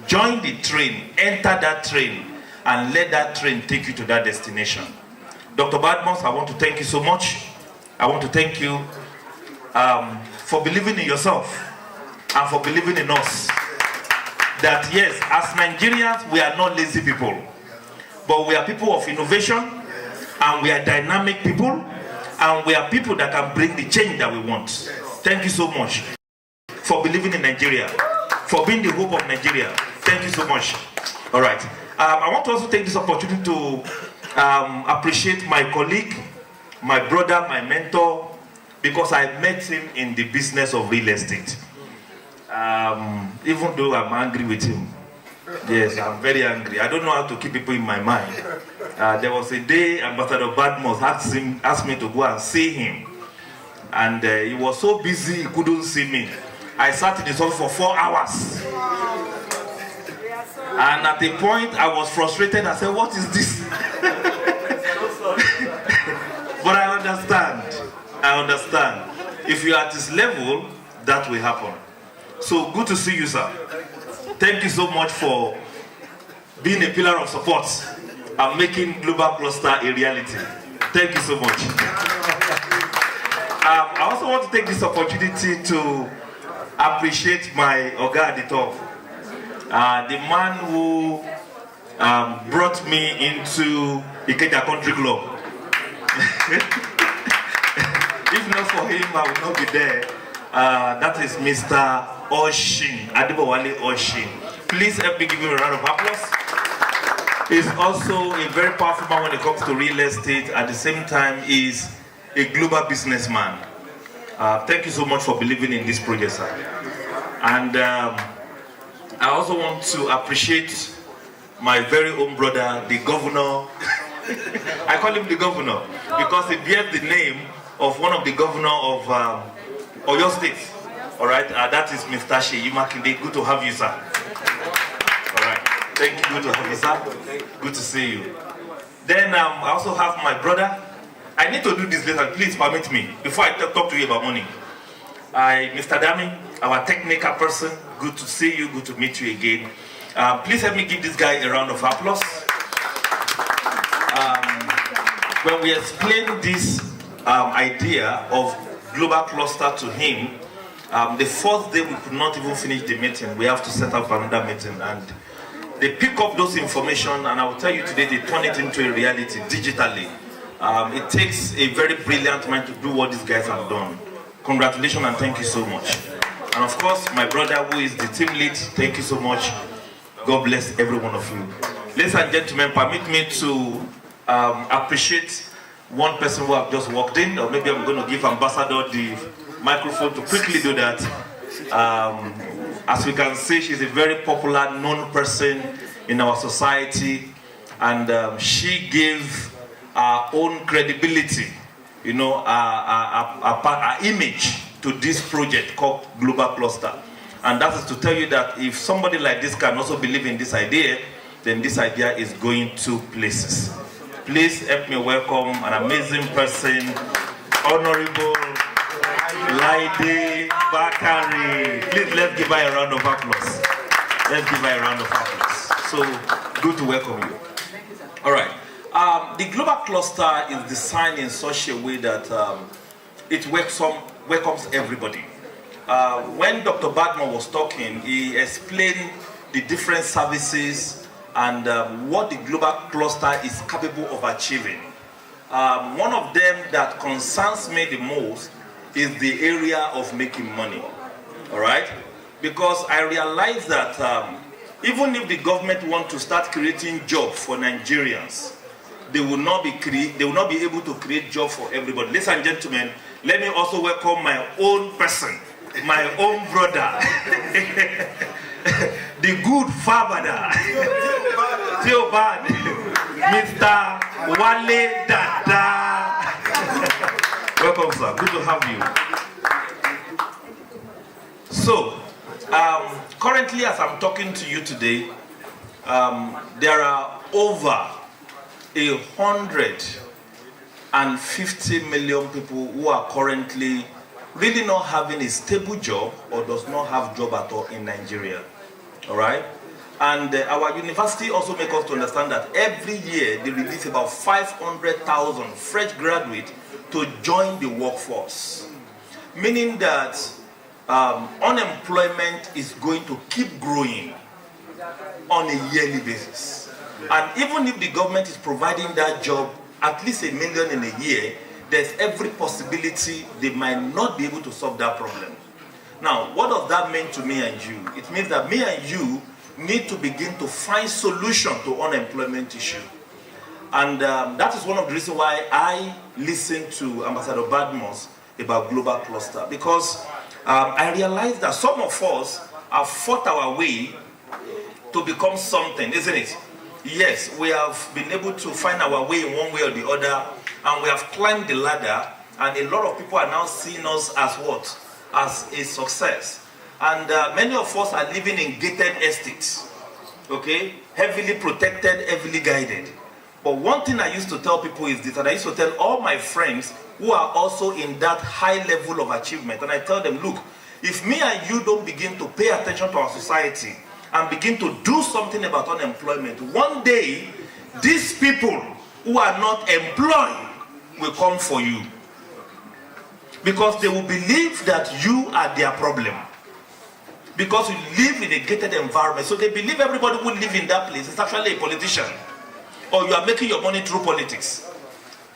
Join the train, enter that train, and let that train take you to that destination. Dr. Badmus, I want to thank you so much. I want to thank you for believing in yourself and for believing in us. That yes, as Nigerians, we are not lazy people, but we are people of innovation, and we are dynamic people, and we are people that can bring the change that we want. Thank you so much for believing in Nigeria, for being the hope of Nigeria. Thank you so much. All right. I want to also take this opportunity to appreciate my colleague, my brother, my mentor, because I met him in the business of real estate. Even though I'm angry with him. Yes, I'm very angry. I don't know how to keep people in my mind. There was a day Ambassador Badmus asked me to go and see him. And he was so busy he couldn't see me. I sat in his office for 4 hours. And at a point I was frustrated. I said, what is this? But I understand. I understand. If you're at his level, that will happen. So good to see you, sir. Thank you so much for being a pillar of support and making Global Cluster a reality. Thank you so much. I also want to take this opportunity to appreciate my Oga at the top. The man who brought me into Ikeja Country Club. If not for him, I would not be there. That is Mr. Oshin, Adibowale Oshin. Please help me give him a round of applause. He's also a very powerful man when it comes to real estate. At the same time, he's a global businessman. Thank you so much for believing in this project, sir. And I also want to appreciate my very own brother, the governor. I call him the governor because he bears the name of one of the governors of Oyo State. All right, that is Mr. Sheyi Makinde. Good to have you, sir. All right, thank you. Good to have you, sir. Good to see you. Then I also have my brother. I need to do this later. Please permit me before I talk to you about money. Mr. Dami, our technical person. Good to see you. Good to meet you again. Please help me give this guy a round of applause. When we explained this idea of global cluster to him, the first day we could not even finish the meeting. We have to set up another meeting, and they pick up those information, and I will tell you today, they turn it into a reality digitally. It takes a very brilliant mind to do what these guys have done. Congratulations and thank you so much. And of course, my brother who is the team lead, thank you so much. God bless every one of you. Ladies and gentlemen, permit me to appreciate one person who have just walked in, or maybe I'm going to give Ambassador the microphone to quickly do that. As we can see, she's a very popular, known person in our society, and she gave our own credibility, you know, our image to this project called Global Cluster. And that is to tell you that if somebody like this can also believe in this idea, then this idea is going to places. Please help me welcome an amazing person, Honorable Laide Bakari. Please, let's give her a round of applause. Let's give her a round of applause. So good to welcome you. All right. The global cluster is designed in such a way that it welcomes everybody. When Dr. Badman was talking, he explained the different services and what the global cluster is capable of achieving. One of them that concerns me the most is the area of making money. All right? Because I realize that even if the government wants to start creating jobs for Nigerians, they will not be able to create jobs for everybody. Ladies and gentlemen, let me also welcome my own person, my own brother, the good father, Theobald, Mr. Wale Dada. Welcome, sir. Good to have you. So, currently, as I'm talking to you today, there are over 150 million people who are currently really not having a stable job or does not have job at all in Nigeria. All right? And our university also makes us to understand that every year they release about 500,000 fresh graduates to join the workforce. Meaning that unemployment is going to keep growing on a yearly basis. And even if the government is providing that job, at least 1 million in a year, there's every possibility they might not be able to solve that problem. Now, what does that mean to me and you? It means that me and you need to begin to find solution to unemployment issue. And that is one of the reasons why I listened to Ambassador Badmus about global cluster, because I realized that some of us have fought our way to become something, isn't it? Yes, we have been able to find our way in one way or the other, and we have climbed the ladder, and a lot of people are now seeing us as what? As a success. And many of us are living in gated estates, okay? Heavily protected, heavily guided. But one thing I used to tell people is this, and I used to tell all my friends who are also in that high level of achievement, and I tell them, look, if me and you don't begin to pay attention to our society and begin to do something about unemployment, one day, these people who are not employed will come for you. Because they will believe that you are their problem. Because you live in a gated environment. So they believe everybody who live in that place is actually a politician. Or you are making your money through politics.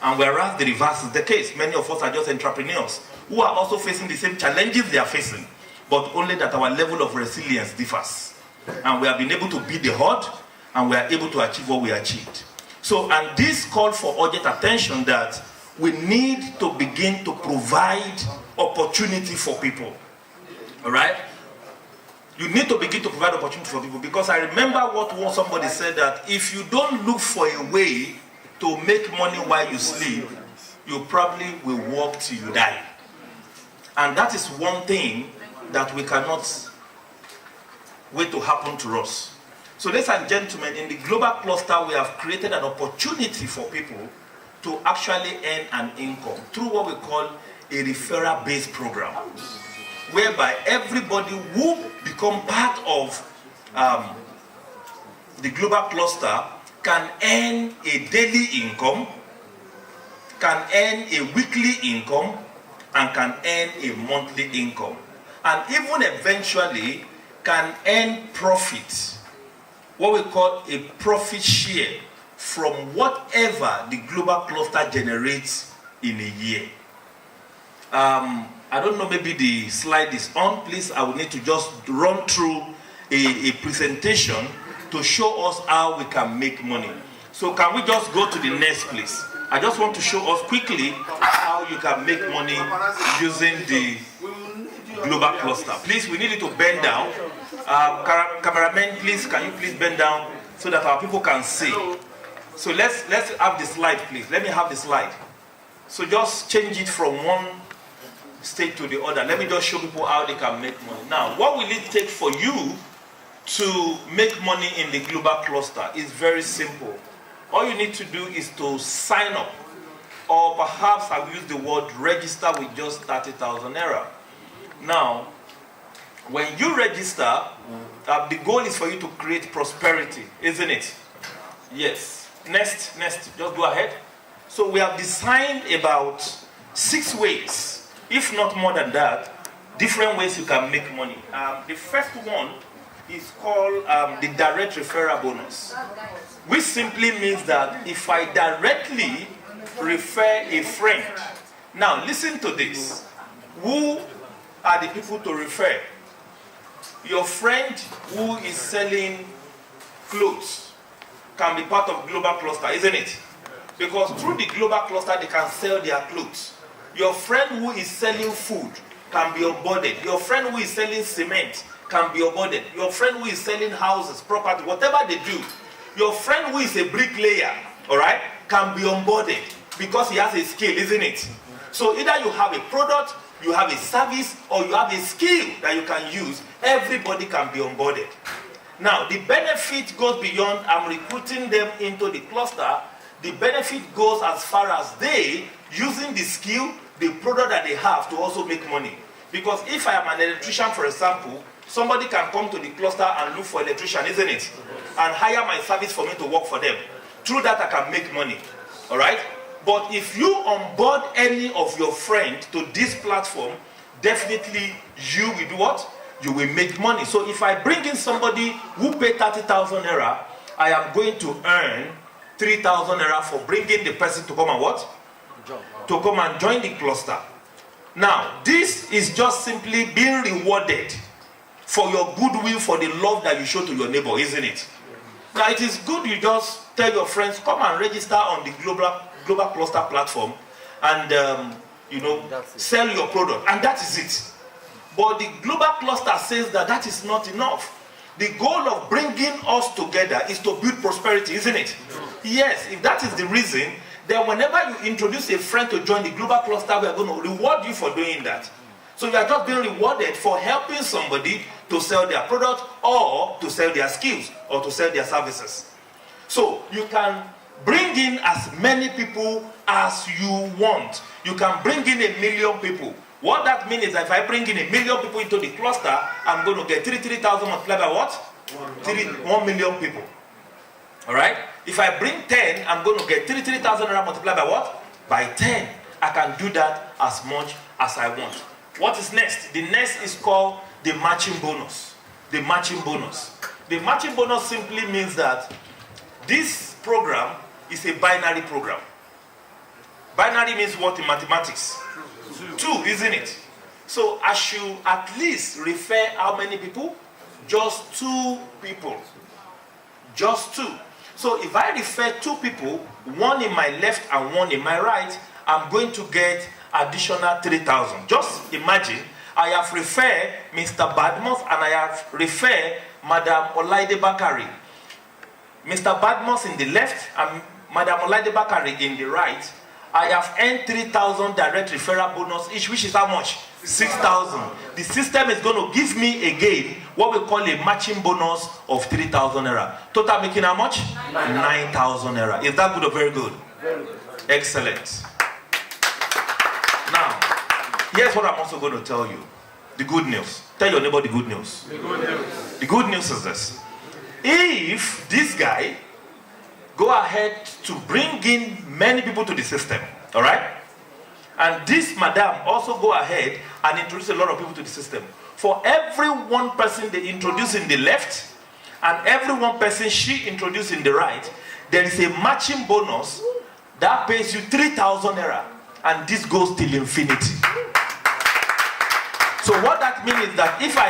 And whereas the reverse is the case, many of us are just entrepreneurs who are also facing the same challenges they are facing, but only that our level of resilience differs. And we have been able to beat the odds, and we are able to achieve what we achieved. So, and this called for urgent attention that we need to begin to provide opportunity for people. All right? You need to begin to provide opportunity for people, because I remember what somebody said, that if you don't look for a way to make money while you sleep, you probably will work till you die. And that is one thing that we cannot wait to happen to us. So ladies and gentlemen, in the global cluster, we have created an opportunity for people to actually earn an income through what we call a referral-based program, whereby everybody who become part of the global cluster can earn a daily income, can earn a weekly income, and can earn a monthly income, and even eventually can earn profit, what we call a profit share from whatever the global cluster generates in a year. I don't know, maybe the slide is on. Please, I will need to just run through a presentation to show us how we can make money. So can we just go to the next, please? I just want to show us quickly how you can make money using the global cluster. Please, we need you to bend down. Cameraman, please, can you please bend down so that our people can see? So let's have the slide, please. Let me have the slide. So just change it from one state to the other. Let me just show people how they can make money. Now, what will it take for you to make money in the global cluster? Is very simple. All you need to do is to sign up, or perhaps I will use the word register with just 30,000 naira. Now, when you register, the goal is for you to create prosperity, isn't it? Yes. Next, just go ahead. So we have designed about 6 ways, if not more than that, different ways you can make money. The first one is called the direct referral bonus, which simply means that if I directly refer a friend. Now listen to this. Who are the people to refer? Your friend who is selling clothes can be part of global cluster, isn't it? Because through the global cluster they can sell their clothes. Your friend who is selling food can be onboarded. Your friend who is selling cement can be onboarded. Your friend who is selling houses, property, whatever they do. Your friend who is a bricklayer, all right, can be onboarded because he has a skill, isn't it? So either you have a product, you have a service, or you have a skill that you can use. Everybody can be onboarded. Now, the benefit goes beyond I'm recruiting them into the cluster. The benefit goes as far as they, using the skill, the product that they have, to also make money. Because if I am an electrician, for example, somebody can come to the cluster and look for an electrician, isn't it? And hire my service for me to work for them. Through that, I can make money. All right? But if you onboard any of your friends to this platform, definitely you will do what? You will make money. So if I bring in somebody who paid 30,000 naira, I am going to earn 3,000 naira for bringing the person to come and what? To come and join the cluster. Now, this is just simply being rewarded for your goodwill, for the love that you show to your neighbor, isn't it? Now, it is good you just tell your friends, come and register on the global cluster platform and, sell your product. And that is it. But the global cluster says that that is not enough. The goal of bringing us together is to build prosperity, isn't it? Yes, if that is the reason, then whenever you introduce a friend to join the global cluster, we are going to reward you for doing that. So you are just being rewarded for helping somebody to sell their product, or to sell their skills, or to sell their services. So you can bring in as many people as you want. You can bring in 1 million people. What that means is that if I bring in 1 million people into the cluster, I'm going to get 3,000 multiplied by what? 1 million people. Alright? If I bring 10, I'm going to get 3,000 multiplied by what? By 10. I can do that as much as I want. What is next? The next is called the matching bonus. The matching bonus. The matching bonus simply means that this program is a binary program. Binary means what in mathematics? 2, isn't it? So I should at least refer how many people? Just 2 people. Just 2. So if I refer 2 people, one in my left and one in my right, I'm going to get additional 3,000. Just imagine, I have referred Mr. Badmos and I have referred Madam Olaide Bakari. Mr. Badmos in the left and Madam Olaide Bakari in the right. I have earned 3,000 direct referral bonus each, which is how much? 6,000. The system is going to give me again what we call a matching bonus of 3,000 naira. Total making how much? 9,000 naira. Is that good or very good? Very good. Excellent. Now, here's what I'm also going to tell you. The good news. Tell your neighbor the good news. The good news. The good news is this. If this guy go ahead to bring in many people to the system, all right? And this madam also go ahead and introduce a lot of people to the system. For every one person they introduce in the left and every one person she introduced in the right, there is a matching bonus that pays you 3,000 naira, and this goes till infinity. So what that means is that if I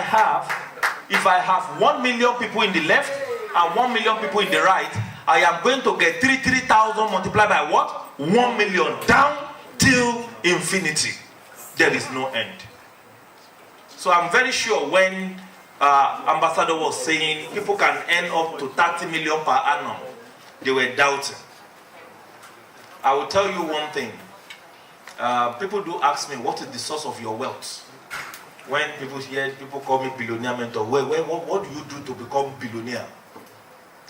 have 1 million people in the left and 1 million people in the right, I am going to get 3,000 multiplied by what? 1 million down till infinity. There is no end. So I'm very sure when Ambassador was saying people can earn up to 30 million per annum, they were doubting. I will tell you one thing. People do ask me, what is the source of your wealth? When people call me billionaire mentor, what do you do to become billionaire?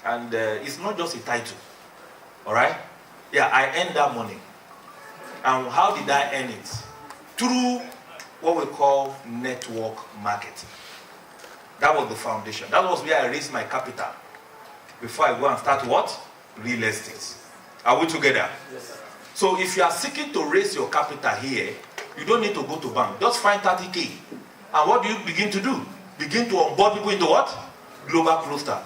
And it's not just a title, all right? Yeah, I earned that money. And how did I earn it? Through what we call network marketing. That was the foundation. That was where I raised my capital before I go and start what? Real estate. Are we together? Yes, sir. So if you are seeking to raise your capital here, you don't need to go to bank. Just find 30K. And what do you begin to do? Begin to onboard people into what? Global cluster.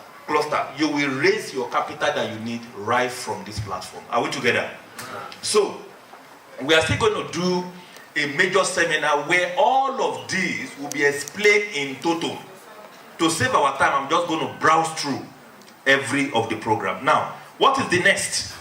You will raise your capital that you need right from this platform. Are we together? So we are still going to do a major seminar where all of these will be explained in total. To save our time, I'm just going to browse through every of the program. Now, what is the next?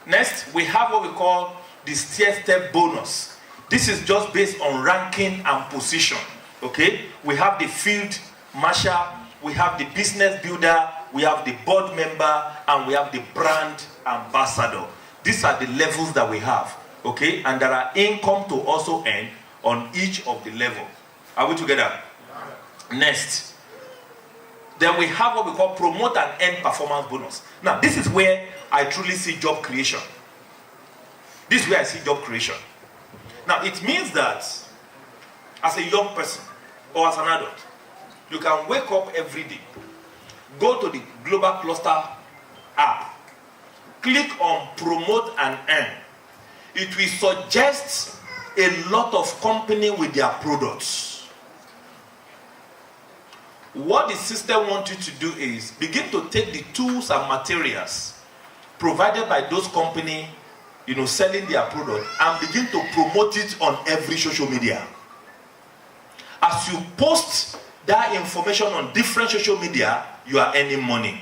Next, we have what we call the stair-step bonus. This is just based on ranking and position. Okay? We have the field marshal, we have the business builder, we have the board member, and we have the brand ambassador. These are the levels that we have. Okay? And there are income to also earn on each of the level. Are we together? Next. Then we have what we call promote and earn performance bonus. Now, this is where I truly see job creation. This is where I see job creation. Now, it means that as a young person or as an adult, you can wake up every day, go to the Global Cluster app, click on promote and earn. It will suggest a lot of company with their products. What the system wants you to do is begin to take the tools and materials provided by those companies, selling their product, and begin to promote it on every social media. As you post that information on different social media, you are earning money.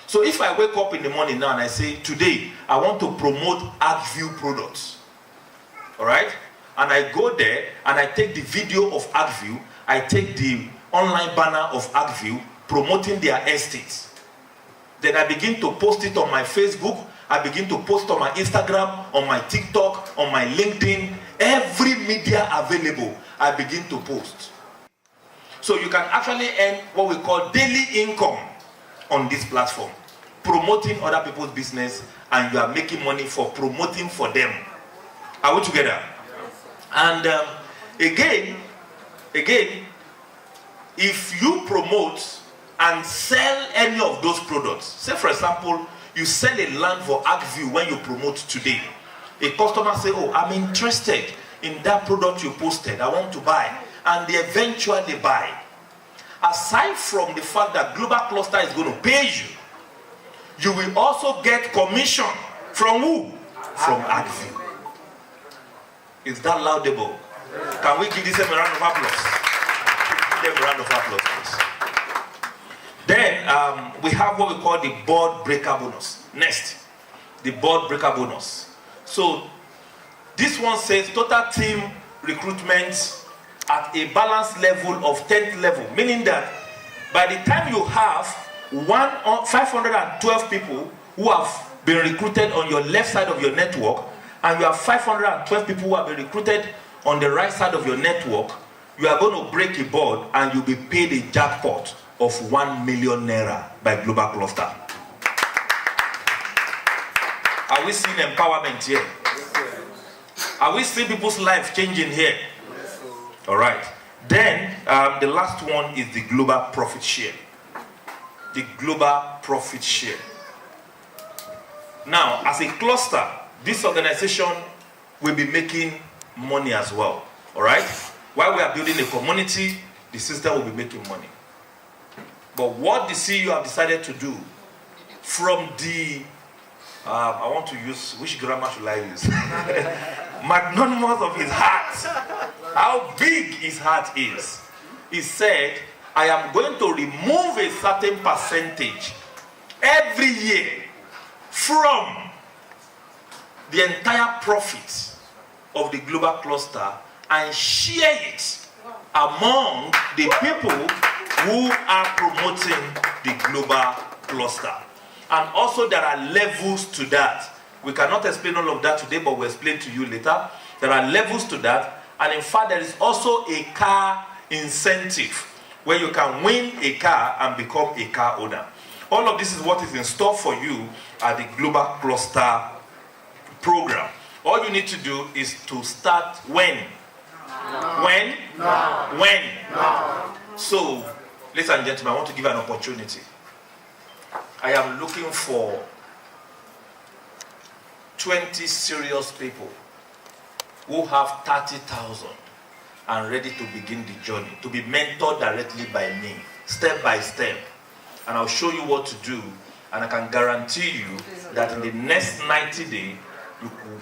So if I wake up in the morning now and I say, today, I want to promote AgView products, all right? And I go there and I take the video of AgView, I take the online banner of AgView promoting their estates. Then I begin to post it on my Facebook, I begin to post on my Instagram, on my TikTok, on my LinkedIn, every media available, I begin to post. So you can actually earn what we call daily income on this platform, promoting other people's business, and you are making money for promoting for them. Are we together? And again, if you promote and sell any of those products, say for example, you sell a land for AgView when you promote today. A customer say, oh, I'm interested in that product you posted, I want to buy. And they eventually buy. Aside from the fact that Global Cluster is going to pay you, you will also get commission from who? From AgView. Is that laudable? Can we give this a round of applause? Give them a round of applause, please. Then we have what we call the board breaker bonus. Next, the board breaker bonus. So this one says total team recruitment at a balanced level of 10th level, meaning that by the time you have 512 people who have been recruited on your left side of your network, and you have 512 people who have been recruited on the right side of your network, you are going to break a board and you'll be paid a jackpot of 1 million naira by Global Cluster. Are we seeing empowerment here? Are we seeing people's life changing here? All right. Then the last one is the global profit share. The global profit share. Now, as a cluster, this organization will be making money as well. All right. While we are building a community, the system will be making money. But what the CEO have decided to do from the I want to use, which grammar should I use? Magnanimous of his heart. How big his heart is. He said, I am going to remove a certain percentage every year from the entire profit of the global cluster and share it among the people who are promoting the global cluster. And also there are levels to that. We cannot explain all of that today, but we'll explain to you later. There are levels to that. And in fact, there is also a car incentive where you can win a car and become a car owner. All of this is what is in store for you at the Global Cluster program. All you need to do is to start when? No. When? No. When? No. So, ladies and gentlemen, I want to give an opportunity. I am looking for 20 serious people who have 30,000 and ready to begin the journey, to be mentored directly by me, step by step. And I'll show you what to do, and I can guarantee you that in the next 90 days,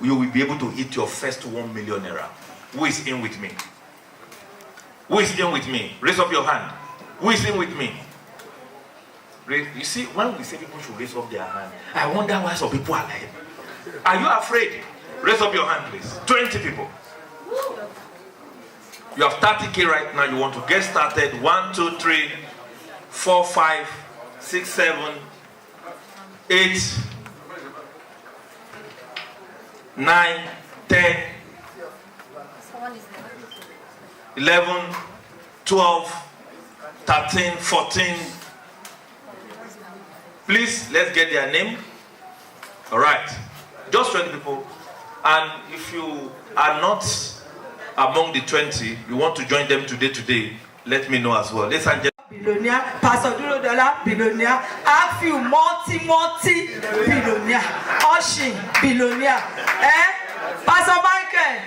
you will be able to hit your first 1 million naira. Who is in with me? Who is in with me? Raise up your hand. Who is in with me? You see, when we say people should raise up their hand, I wonder why some people are like, are you afraid? Raise up your hand, please. 20 people. You have 30K right now. You want to get started. 1, 2, 3, 4, 5, 6, 7, 8, 9, 10, 11, 12, 13, 14. Please, let's get their name. All right. Just 20 people. And if you are not among the 20, you want to join them today, let me know as well. Ladies and gentlemen. Billionaire, Pastor Duro Dollar, billionaire, I feel multi-billionaire, Oshin, billionaire, Pastor Michael,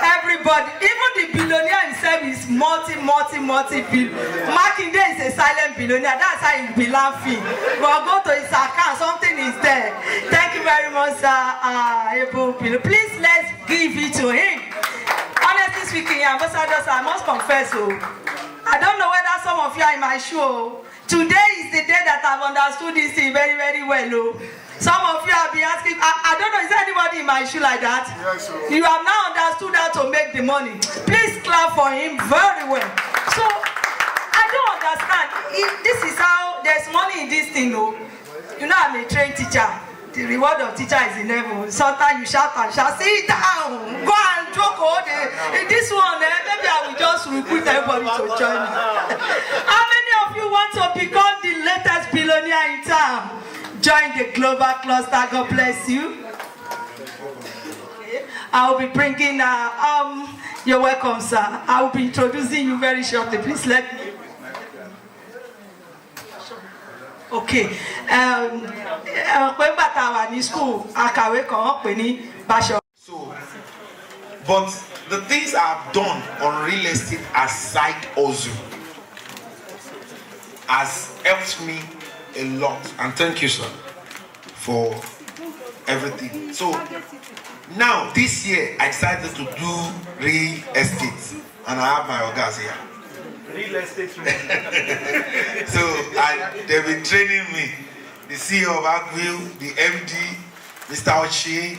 everybody, even the billionaire himself is multi-bill. Makinde is a silent billionaire, that's how he be laughing. But go to his account, something is there. Thank you very much, sir. Please, let's give it to him. Honestly speaking, ambassadors, I must confess, I don't know whether some of you are in my show. Today is the day that I've understood this thing very, very well. Some of you have been asking, I don't know, is there anybody in my shoe like that? Yes, sir. You have now understood how to make the money. Please clap for him very well. So, I don't understand. This is how there's money in this thing, though. You know, I'm a trained teacher. The reward of teacher is in heaven. Sometimes you shout and shout, sit down, go and joke all day. In this one, maybe I will just recruit everybody to join me. How many of you want to become the latest billionaire in town? Join the global cluster. God bless you. Okay. I will be bringing, you're welcome, sir. I will be introducing you very shortly. Please let me. Okay. So, but the things I've done on real estate as side hustle has helped me a lot, and thank you, sir, for everything. So now this year I decided to do real estate, and I have my organs here. Real estate. So they've been training me. The CEO of Agville, the MD, Mr. Oshie,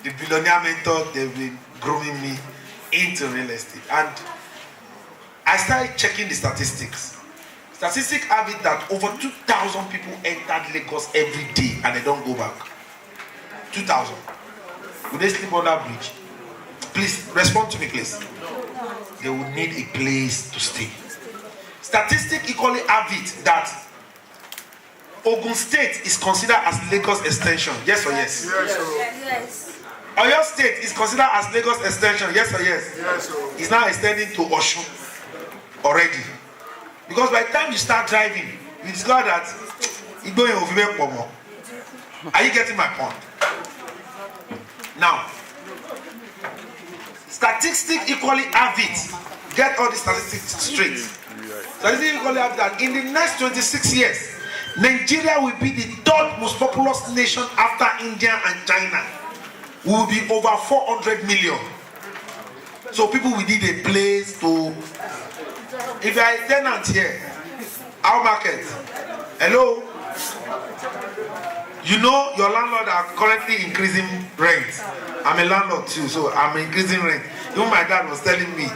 the billionaire mentor, they've been grooming me into real estate. And I started checking the statistics. Statistics have it that over 2,000 people entered Lagos every day and they don't go back. 2,000. Would they sleep on that bridge? Please respond to me, please. They will need a place to stay. Statistics equally have it that Ogun State is considered as Lagos extension. Yes or yes? Yes. Oyo State is considered as Lagos extension. Yes or yes? Yes. It's now extending to Osun already. Because by the time you start driving, you discover that it's going over. Are you getting my point? Now, statistics equally have it. Get all the statistics straight. Statistics equally have that in the next 26 years, Nigeria will be the third most populous nation after India and China. We will be over 400 million. So people will need a place to. If you are a tenant here, our market, hello, you know your landlord are currently increasing rent. I'm a landlord too, so I'm increasing rent. Even my dad was telling me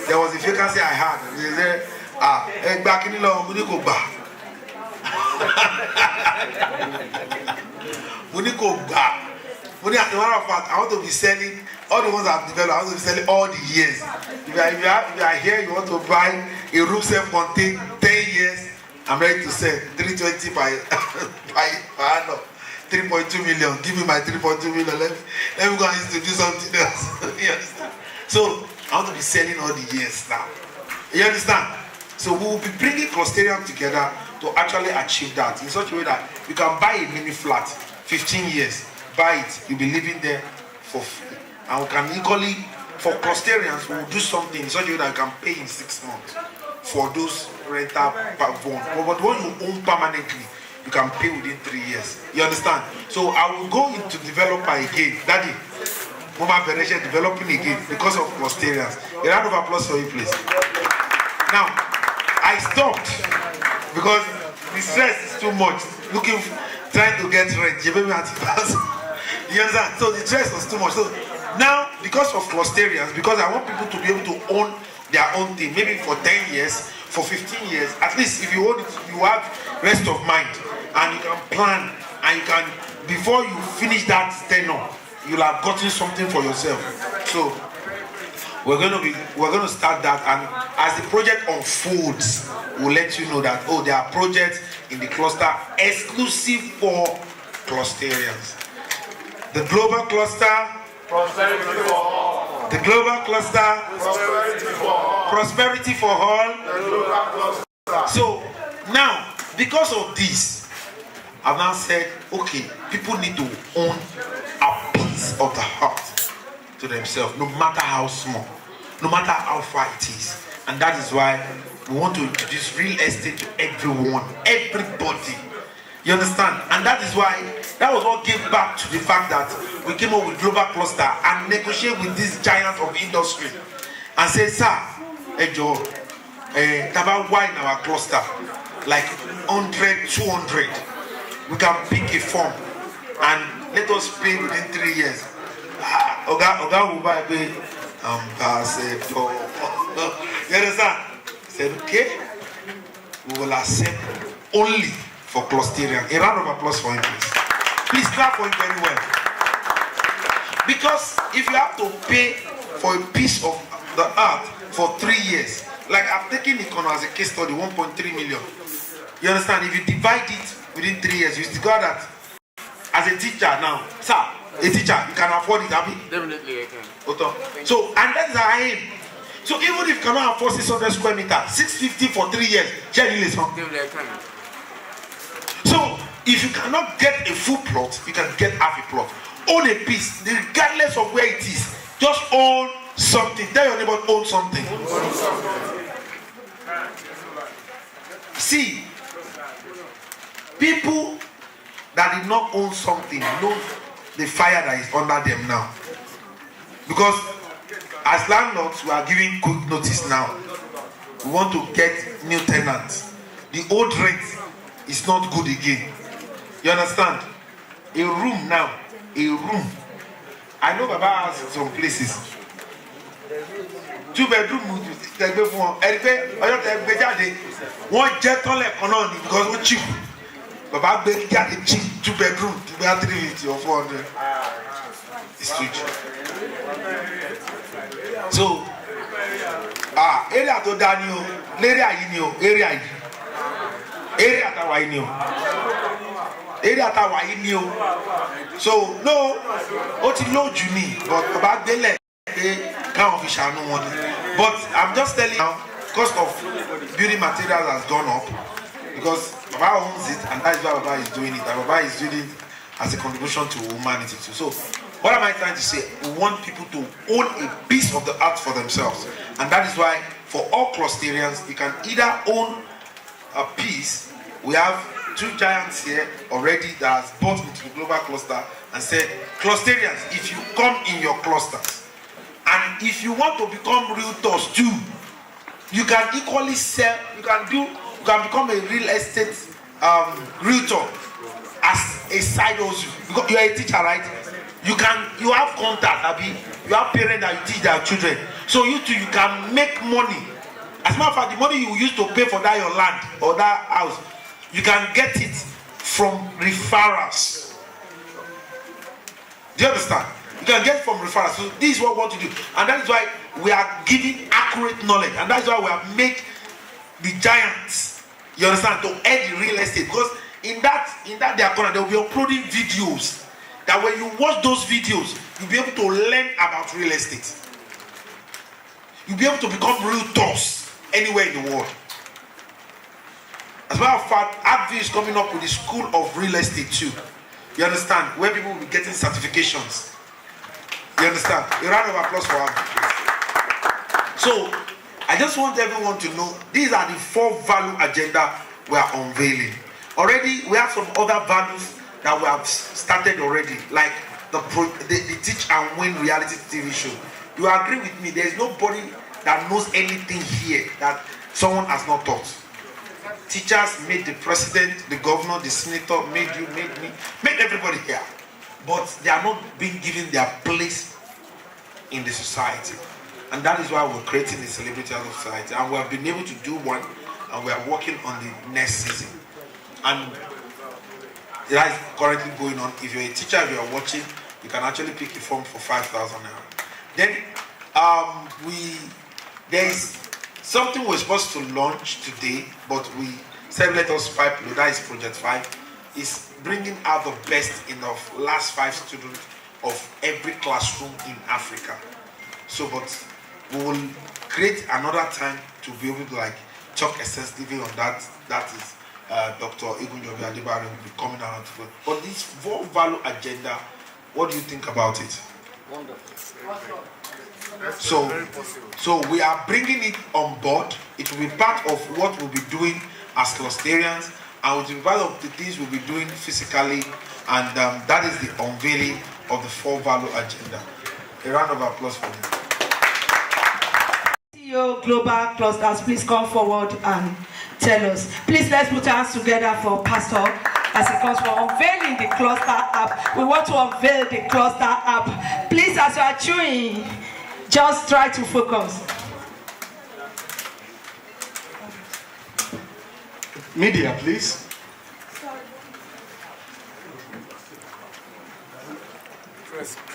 there was a vacancy I had. He said, back in law, we go back. We go back. As a matter of fact, I want to be selling all the ones I've developed. I want to be selling all the years. If you are here, you want to buy a room self-contained 10 years, I'm ready to sell 320 by annum, 3.2 million. Give me my 3.2 million. Let me go and use to do something else. Yes. So I want to be selling all the years now. You understand? So we will be bringing Clusterium together to actually achieve that in such a way that you can buy a mini flat, 15 years, buy it, you'll be living there for free. And we can equally, for Clusterians, we will do something in such a way that you can pay in 6 months for those rental bonds. But when you own permanently, you can pay within 3 years. You understand? So I will go into developer again. Daddy, Mama Beresha developing again because of Clusterians. A round of applause for you, please. Now, I stopped because the stress is too much. Trying to get rent. You understand? So the stress was too much. So now, because of Clusterians, because I want people to be able to own their own thing, maybe for 10 years, for 15 years, at least if you own it, you have rest of mind and you can plan and you can, before you finish that tenure, you'll have gotten something for yourself. So we're going to start that, and as the project unfolds, we'll let you know that there are projects in the cluster exclusive for Clusterians. The global cluster, prosperity for all. The global cluster, prosperity for all. Prosperity for all. The global cluster. So now, because of this, I've now said, okay, people need to own a piece of the heart to themselves, no matter how small, no matter how far it is. And that is why we want to introduce real estate to everyone, everybody. You understand? And that is why, that was what gave back to the fact that we came up with global cluster and negotiate with these giants of industry and say, sir, Joe, about why in our cluster, like 100, 200, we can pick a form and let us pay within 3 years. Oga will buy pay ambassador. You understand? Said, okay, we will accept only for Clusterian. A round of applause for him, please. Please clap for him very well. Because if you have to pay for a piece of the earth for 3 years, like I've taken Ikono as a case study, 1.3 million. You understand? If you divide it within 3 years, you discover that as a teacher now, sir, a teacher, you can afford it, Abi? Definitely I can. So, and that is our aim. So even if you cannot afford 600 square meters, 650 for 3 years, Definitely I can. so if you cannot get a full plot, you can get half a plot. Own a piece, regardless of where it is. Just own something. Tell your neighbor, own something. See, people that did not own something know the fire that is under them now. Because as landlords, we are giving quick notice now. We want to get new tenants. The old rent is not good again. You understand? A room now, a room. I know Baba has some places. 2 bedroom, one jet on economy because we cheap. Baba get a cheap 2 bedroom, 350 or 400. It's too cheap. So, area to Daniel, area yìí o, area tawa yìí o, area tawa yìí o. So no, ó ti low jù ní, but bàbá gbélé káwọn fi ṣàánú wọn ni. But I'm just telling you now, cost of building materials has gone up because Baba owns it, and that is why Baba is doing it. And Baba is doing it as a contribution to humanity too. So, what am I trying to say? We want people to own a piece of the art for themselves, and that is why for all clusterians, you can either own a piece. We have 2 giants here already that has bought into the global cluster and said, clusterians, if you come in your clusters, and if you want to become realtors too, you can equally sell. You can become a real estate realtor as a side hustle. Because you are a teacher, right? You have contact. You have parents that you teach their children. So you too, you can make money. As a matter of fact, the money you use to pay for that your land or that house, you can get it from referrals. Do you understand? You can get it from referrals. So this is what we want to do, and that is why we are giving accurate knowledge, and that's why we have made the giants. You understand, to earn the real estate, because in that their corner they will be uploading videos that when you watch those videos you'll be able to learn about real estate. You'll be able to become realtors anywhere in the world. As a matter of fact, AbbVie is coming up with the School of Real Estate too. You understand, where people will be getting certifications. You understand? A round of applause for AbbVie. So I just want everyone to know these are the 4 value agenda we are unveiling. Already we have some other values that we have started already, like the Teach and Win reality TV show. You agree with me? There is nobody that knows anything here that someone has not taught. Teachers made the president, the governor, the senator, made you, made me, made everybody here. But they are not being given their place in the society. And that is why we're creating the Celebrity Art of Society. And we have been able to do one, and we are working on the next season. And that is currently going on. If you're a teacher, if you're watching, you can actually pick a form for 5,000 naira. Then there is something we're supposed to launch today, but we said let us pipe. That is Project 5. Is bringing out the best in the last 5 students of every classroom in Africa. So, but we will create another time to be able to talk extensively on that. That is Dr. Igunjobi Adebare will be coming out. But this 4 value agenda, what do you think about it? Wonderful. So we are bringing it on board. It will be part of what we'll be doing as clusterians, and it will be part of the things we'll be doing physically, and that is the unveiling of the 4 value agenda. A round of applause for me. CEO Global Clusters, please come forward and tell us. Please, let's put our hands together for Pastor as he comes for unveiling the cluster app. We want to unveil the cluster app. Please, as you are chewing, just try to focus. Media, please.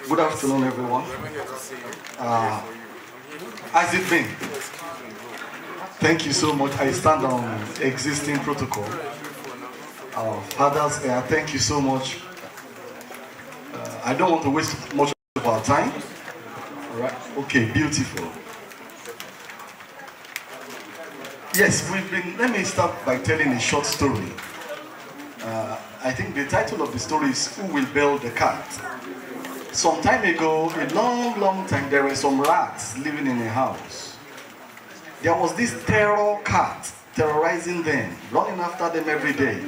Good afternoon, everyone. How's it been? Thank you so much. I stand on existing protocol. Fathers, thank you so much. I don't want to waste much of our time. All right. Okay, beautiful. Yes, let me start by telling a short story. I think the title of the story is Who Will Build the Cat? Some time ago, a long time, there were some rats living in a house. There was this terror cat terrorizing them, running after them every day.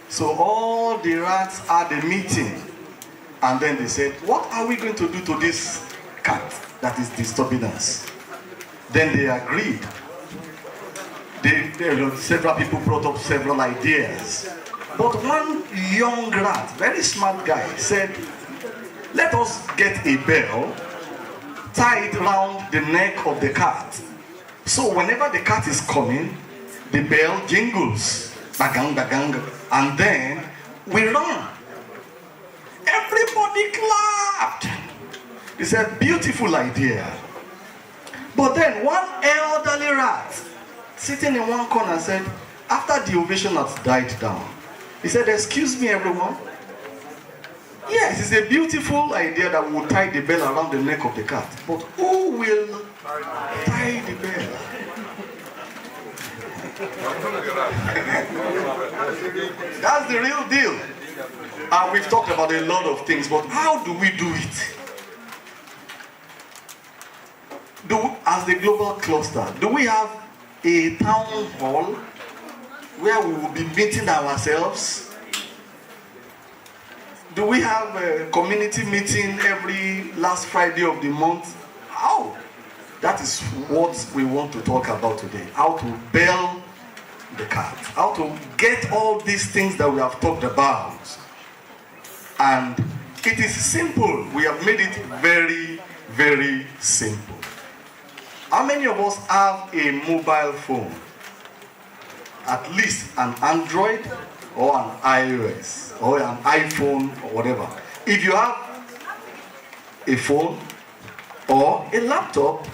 So all the rats had a meeting, and then they said, what are we going to do to this cat that is disturbing us? Then they agreed. Several people brought up several ideas. But one young rat, very smart guy, said, let us get a bell tied around the neck of the cat. So whenever the cat is coming, the bell jingles, bagang, bagang, and then we run. Everybody clapped. It's a beautiful idea. But then one elderly rat sitting in one corner said, after the ovation had died down, he said, excuse me everyone. Yes, it's a beautiful idea that we'll tie the bell around the neck of the cat. But who will tie the bell? That's the real deal. And we've talked about a lot of things, but how do we do it? As the global cluster, do we have a town hall where we will be meeting ourselves? Do we have a community meeting every last Friday of the month? How? That is what we want to talk about today. How to bell the cat. How to get all these things that we have talked about. And it is simple. We have made it very, very simple. How many of us have a mobile phone? At least an Android or an iOS or an iPhone or whatever. If you have a phone or a laptop,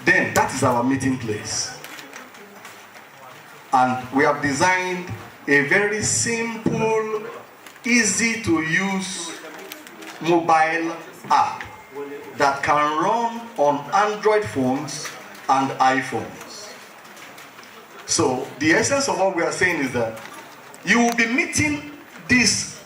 then that is our meeting place. And we have designed a very simple, easy to use mobile app that can run on Android phones and iPhones. So the essence of what we are saying is that you will be meeting these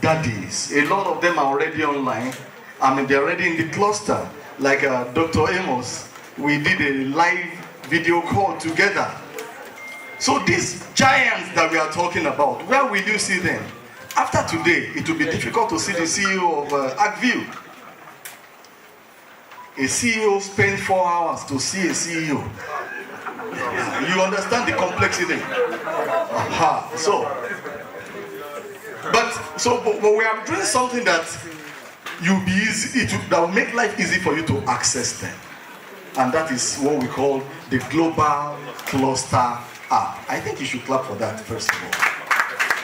daddies. A lot of them are already online. I mean, they're already in the cluster. Like Dr. Amos, we did a live video call together. So these giants that we are talking about, where will you see them? After today, it will be difficult to see the CEO of Agview. A CEO spends 4 hours to see a CEO. You understand the complexity. But we are doing something that you'll be easy, that will make life easy for you to access them. And that is what we call the Global Cluster App. I think you should clap for that first of all.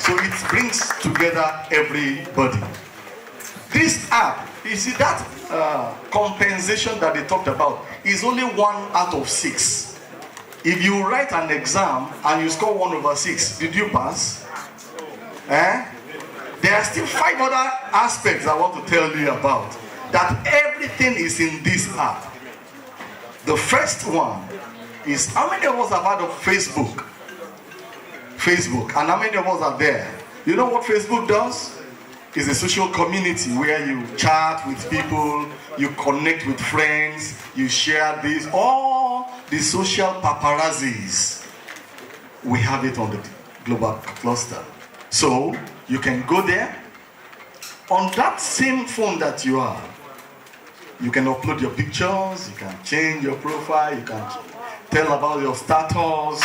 So it brings together everybody. This app, you see that compensation that they talked about is only 1 out of 6. If you write an exam and you score 1/6, did you pass? There are still 5 other aspects I want to tell you about. That everything is in this app. The first one is, how many of us have heard of Facebook? Facebook. And how many of us are there? You know what Facebook does? It's a social community where you chat with people, you connect with friends, you share this, all the social paparazzis. We have it on the global cluster. So you can go there. On that same phone that you are, you can upload your pictures, you can change your profile, you can tell about your status,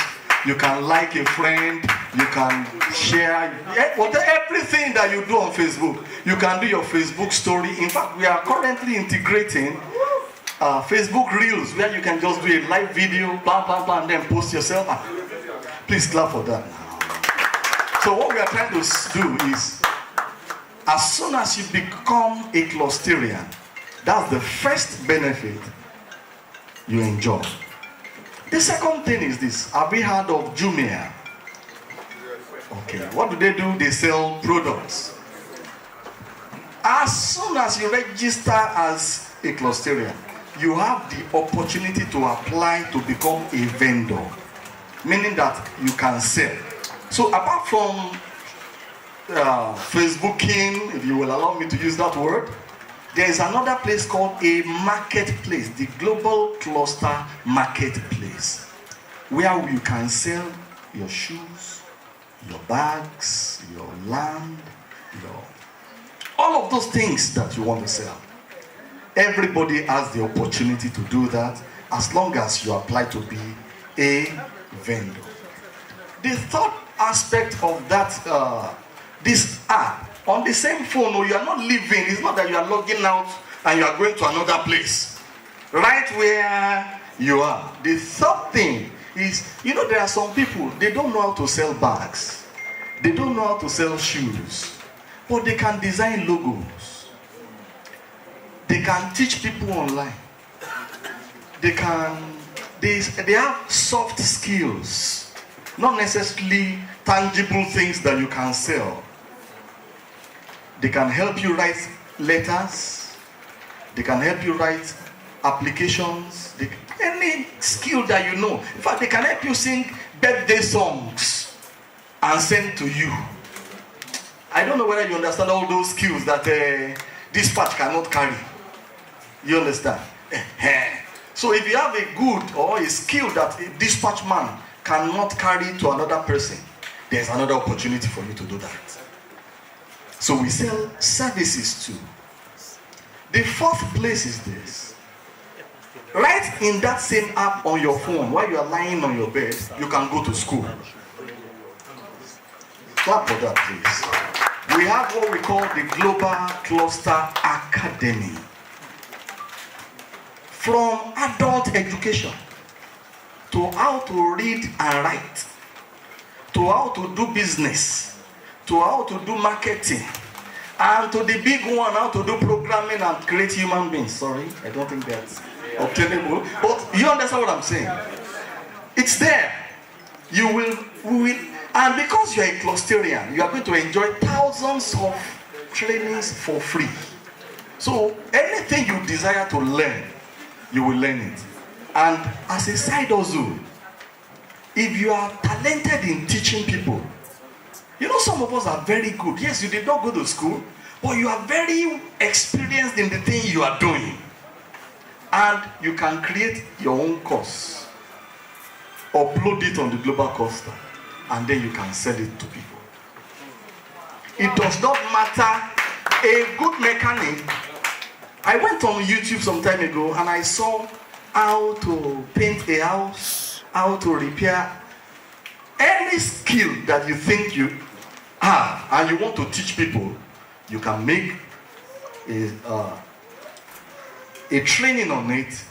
you can like a friend, you can share everything that you do on Facebook. You can do your Facebook story. In fact, we are currently integrating Facebook Reels, where you can just do a live video, blah, blah, blah, and then post yourself. Please clap for that. So what we are trying to do is, as soon as you become a clusterian, that's the first benefit you enjoy. The second thing is this. Have we heard of Jumia? Okay, what do? They sell products. As soon as you register as a clusterian, you have the opportunity to apply to become a vendor, meaning that you can sell. So apart from Facebooking, if you will allow me to use that word, there is another place called a marketplace, the Global Cluster Marketplace, where you can sell your shoes, your bags, your land, all of those things that you want to sell. Everybody has the opportunity to do that as long as you apply to be a vendor. The third aspect of that, this app, on the same phone, you are not leaving. It's not that you are logging out and you are going to another place. Right where you are. The third thing is, there are some people, they don't know how to sell bags. They don't know how to sell shoes. But they can design logos. They can teach people online. they have soft skills, not necessarily tangible things that you can sell. They can help you write letters. They can help you write applications. Any skill that you know. In fact, they can help you sing birthday songs and send to you. I don't know whether you understand all those skills that dispatch cannot carry. You understand? So if you have a good or a skill that a dispatch man cannot carry to another person, there's another opportunity for you to do that. So we sell services too. The fourth place is this. Right in that same app on your phone, while you are lying on your bed, you can go to school. Clap for that, please. We have what we call the Global Cluster Academy. From adult education to how to read and write, to how to do business, to how to do marketing, and to the big one, how to do programming and create human beings. Sorry, I don't think that's obtainable. But you understand what I'm saying? It's there. We will, and because you're a clusterian, you are going to enjoy thousands of trainings for free. So anything you desire to learn, you will learn it. And as a side hustle, if you are talented in teaching people, you know, some of us are very good. Yes, you did not go to school, but you are very experienced in the thing you are doing. And you can create your own course, upload it on the global cluster, and then you can sell it to people. It does not matter. A good mechanic, I went on YouTube some time ago and I saw how to paint a house, how to repair. Any skill that you think you have and you want to teach people, you can make a training on it,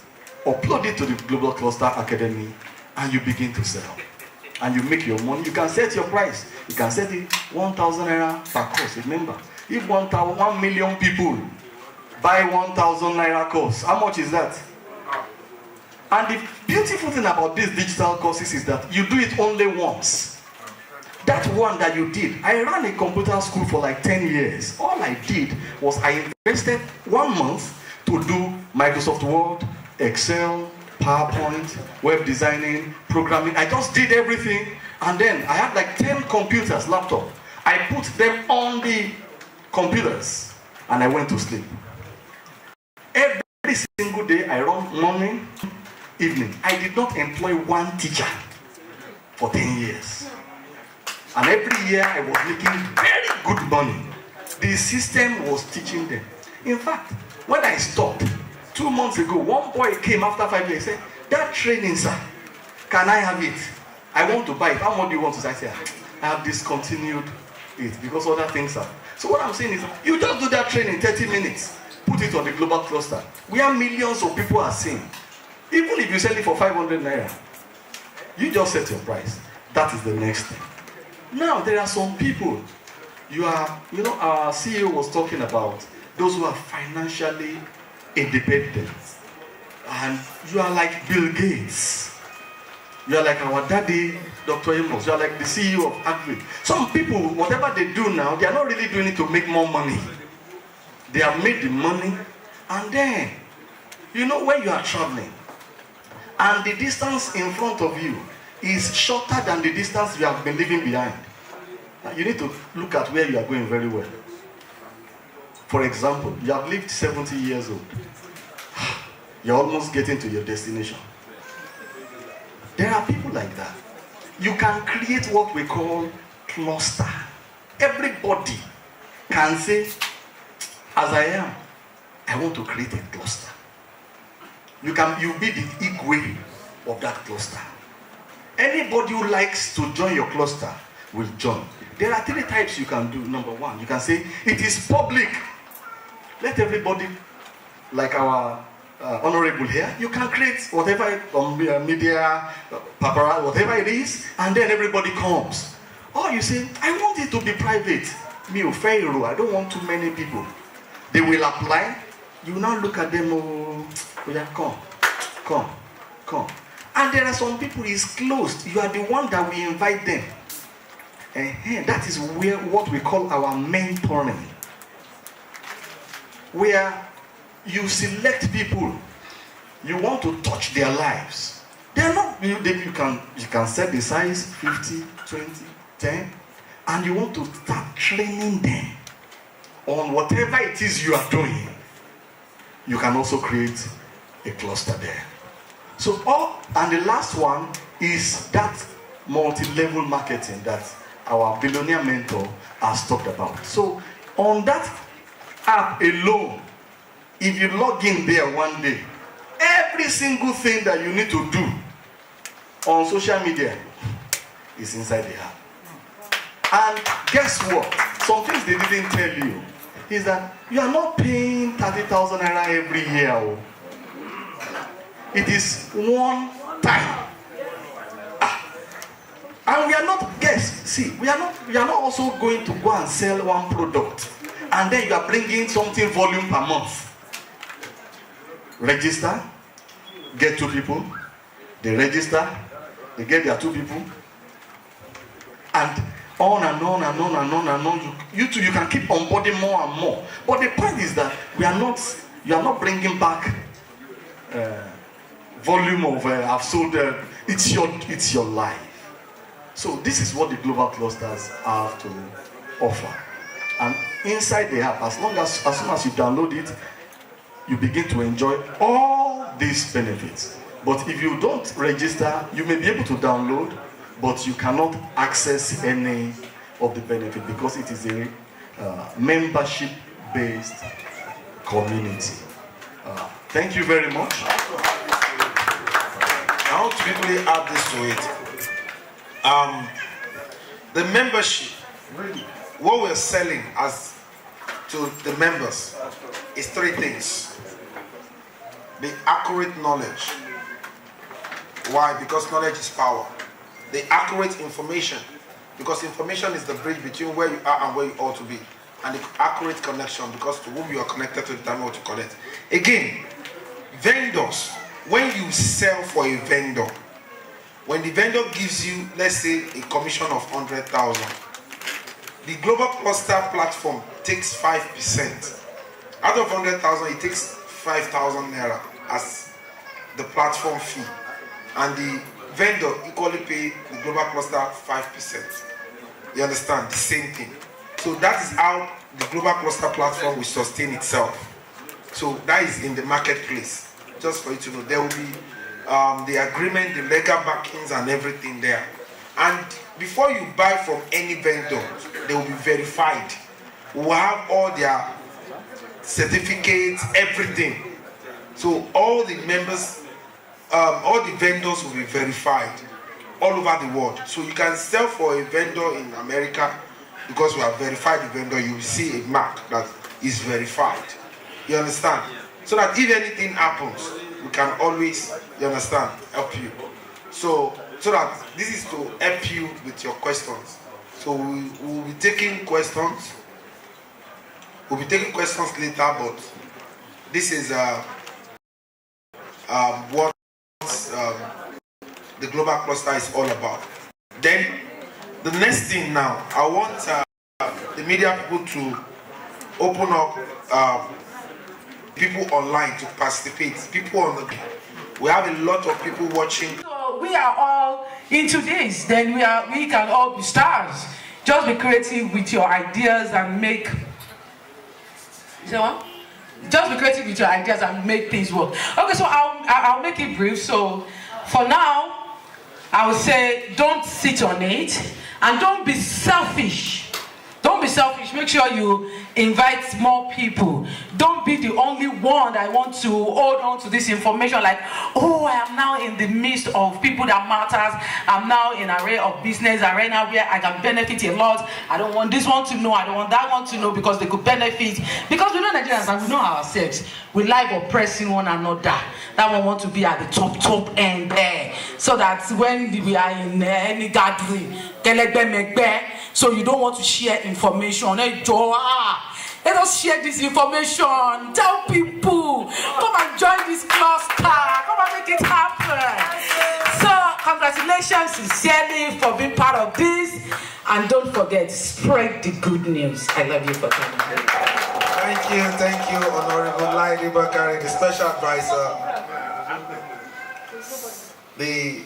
upload it to the Global Cluster Academy, and you begin to sell. And you make your money. You can set your price. You can set it 1,000 naira per course. Remember, if 1 million people buy 1,000 naira course, how much is that? And the beautiful thing about these digital courses is that you do it only once. That one that you did, I ran a computer school for like 10 years. All I did was I invested 1 month to do Microsoft Word, Excel, PowerPoint, web designing, programming. I just did everything, and then I had like 10 computers, laptop. I put them on the computers, and I went to sleep. Every single day I run morning, evening. I did not employ one teacher for 10 years. And every year I was making very good money. The system was teaching them. In fact, when I stopped, 2 months ago, one boy came after 5 years and said, "That training, sir, can I have it? I want to buy it. How much do you want to say?" I said, "I have discontinued it because other things are." So what I'm saying is, you just do that training 30 minutes, put it on the global cluster, where millions of people are seeing. Even if you sell it for 500 naira, you just set your price. That is the next thing. Now, there are some people, our CEO was talking about those who are financially independent. And you are like Bill Gates. You are like our daddy, Dr. Amos. You are like the CEO of Agri. Some people, whatever they do now, they are not really doing it to make more money. They have made the money. And then, when you are traveling, and the distance in front of you is shorter than the distance you have been leaving behind, you need to look at where you are going very well. For example, you have lived 70 years old. You're almost getting to your destination. There are people like that. You can create what we call cluster. Everybody can say, as I am, I want to create a cluster. You be the Igwe of that cluster. Anybody who likes to join your cluster will join. There are 3 types you can do. Number 1, you can say, it is public. Let everybody, like our honorable here, you can create whatever media, paparazzi, whatever it is, and then everybody comes. Or you say, I want it to be private. I don't want too many people. They will apply. You now look at them, come. come. And there are some people, it's closed. You are the one that we invite them. That is where what we call our mentoring. Where you select people, you want to touch their lives. They're not, you can set the size 50, 20, 10, and you want to start training them on whatever it is you are doing. You can also create a cluster there. So, and the last one is that multi-level marketing that our billionaire mentor has talked about. So, on that app alone, if you log in there one day, every single thing that you need to do on social media is inside the app. And guess what? Some things they didn't tell you is that you are not paying 30,000 naira every year. It is one time. And we are not, we are not also going to go and sell one product and then you are bringing something volume per month. Register, get 2 people, they register, they get their 2 people, and on and on and on and on and on. You can keep onboarding more and more. But the point is that you are not bringing back volume of I've sold. It's your life. So this is what the global clusters have to offer. And inside the app, as soon as you download it, you begin to enjoy all these benefits. But if you don't register, you may be able to download, but you cannot access any of the benefit because it is a membership-based community. Thank you very much. I want to quickly add this to it. The membership, what we're selling as to the members is 3 things. The accurate knowledge. Why? Because knowledge is power. The accurate information, because information is the bridge between where you are and where you ought to be. And the accurate connection, because to whom you are connected to determine what to collect. Again, vendors, when you sell for a vendor, when the vendor gives you, let's say, a commission of 100,000, the global cluster platform takes 5%. Out of 100,000, it takes 5,000 naira as the platform fee. And the vendor equally pay the global cluster 5%. You understand? The same thing. So that is how the global cluster platform will sustain itself. So that is in the marketplace. Just for you to know, there will be the agreement, the legal backings and everything there. And before you buy from any vendor, they will be verified. We will have all their certificates, everything. So all the members, all the vendors will be verified all over the world. So you can sell for a vendor in America because we have verified the vendor. You will see a mark that is verified. You understand? So that if anything happens, we can always, you understand, help you. So that this is to help you with your questions. So we will be taking questions. We'll be taking questions later, but this is what the global cluster is all about. Then the next thing now, I want the media people to open up people online to participate. People on the, we have a lot of people watching. So we are all into this. Then we can all be stars. Just be creative with your ideas and make. You know what? Just be creative with your ideas and make things work. Okay, so I'll make it brief. So for now, I would say don't sit on it and don't be selfish. Don't be selfish. Make sure you invite more people. Don't be the only one that want to hold on to this information like, oh, I am now in the midst of people that matters. I'm now in an array of business arena where I can benefit a lot. I don't want this one to know. I don't want that one to know because they could benefit. Because we know Nigerians and we know ourselves. We like oppressing one another. That one want to be at the top end there. So that when we are in any gathering, so you don't want to share information. Hey, Joa, let us share this information. Tell people, come and join this cluster. Come and make it happen. Congratulations sincerely for being part of this. And don't forget, spread the good news. I love you for coming. Thank you, Honorable Laidi Bakari, the special advisor, the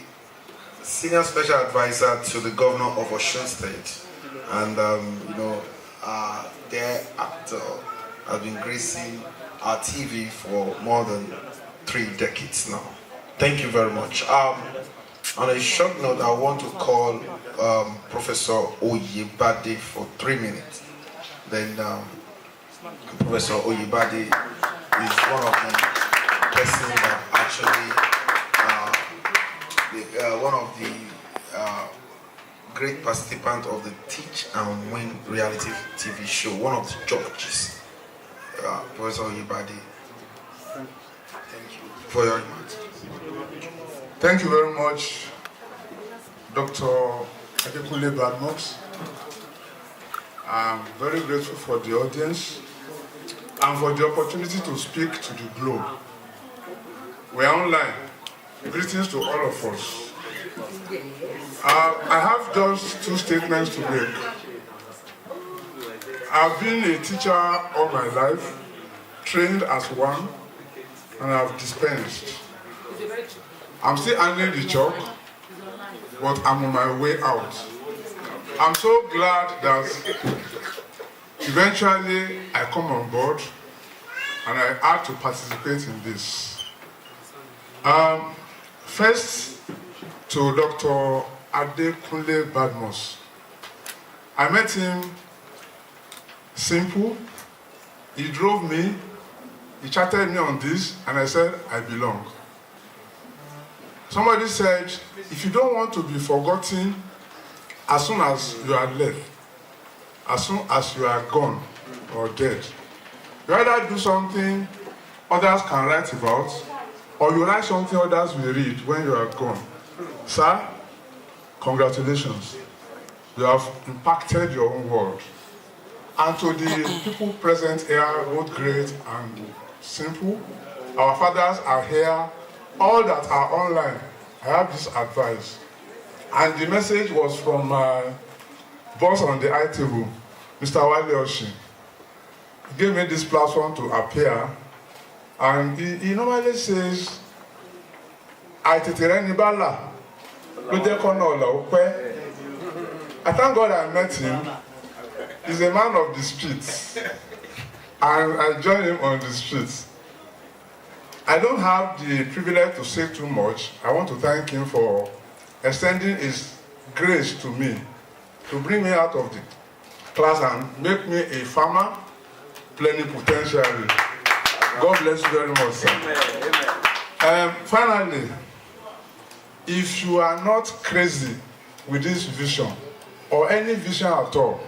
senior special advisor to the governor of Osun State. And, their actor has been gracing our TV for more than 3 decades now. Thank you very much. On a short note, I want to call Professor Oyebade for 3 minutes. Then Professor Oyebade is one of the persons that actually, one of the great participants of the Teach and Win reality TV show, one of the judges. Professor Oyebade, thank you for your remarks. Thank you very much, Dr. Adekunle Badmus. I'm very grateful for the audience and for the opportunity to speak to the globe. We are online. Greetings to all of us. I have just 2 statements to make. I've been a teacher all my life, trained as one, and I've dispensed. I'm still handling the job, but I'm on my way out. I'm so glad that eventually I come on board and I had to participate in this. First, to Dr. Adekunle Badmus. I met him simple. He drove me, he chatted me on this, and I said, I belong. Somebody said, if you don't want to be forgotten as soon as you are left, as soon as you are gone or dead, you either do something others can write about, or you write something others will read when you are gone. Sir, congratulations. You have impacted your own world. And to the people present here, both great and simple, our fathers are here, all that are online, I have this advice. And the message was from my boss on the iTable, Mr. Wale Oshin. He gave me this platform to appear, and he normally says, I thank God I met him. He's a man of the streets, and I joined him on the streets. I don't have the privilege to say too much. I want to thank him for extending his grace to me, to bring me out of the class and make me a farmer plenipotentiary. God bless you very much, sir. Finally, if you are not crazy with this vision, or any vision at all,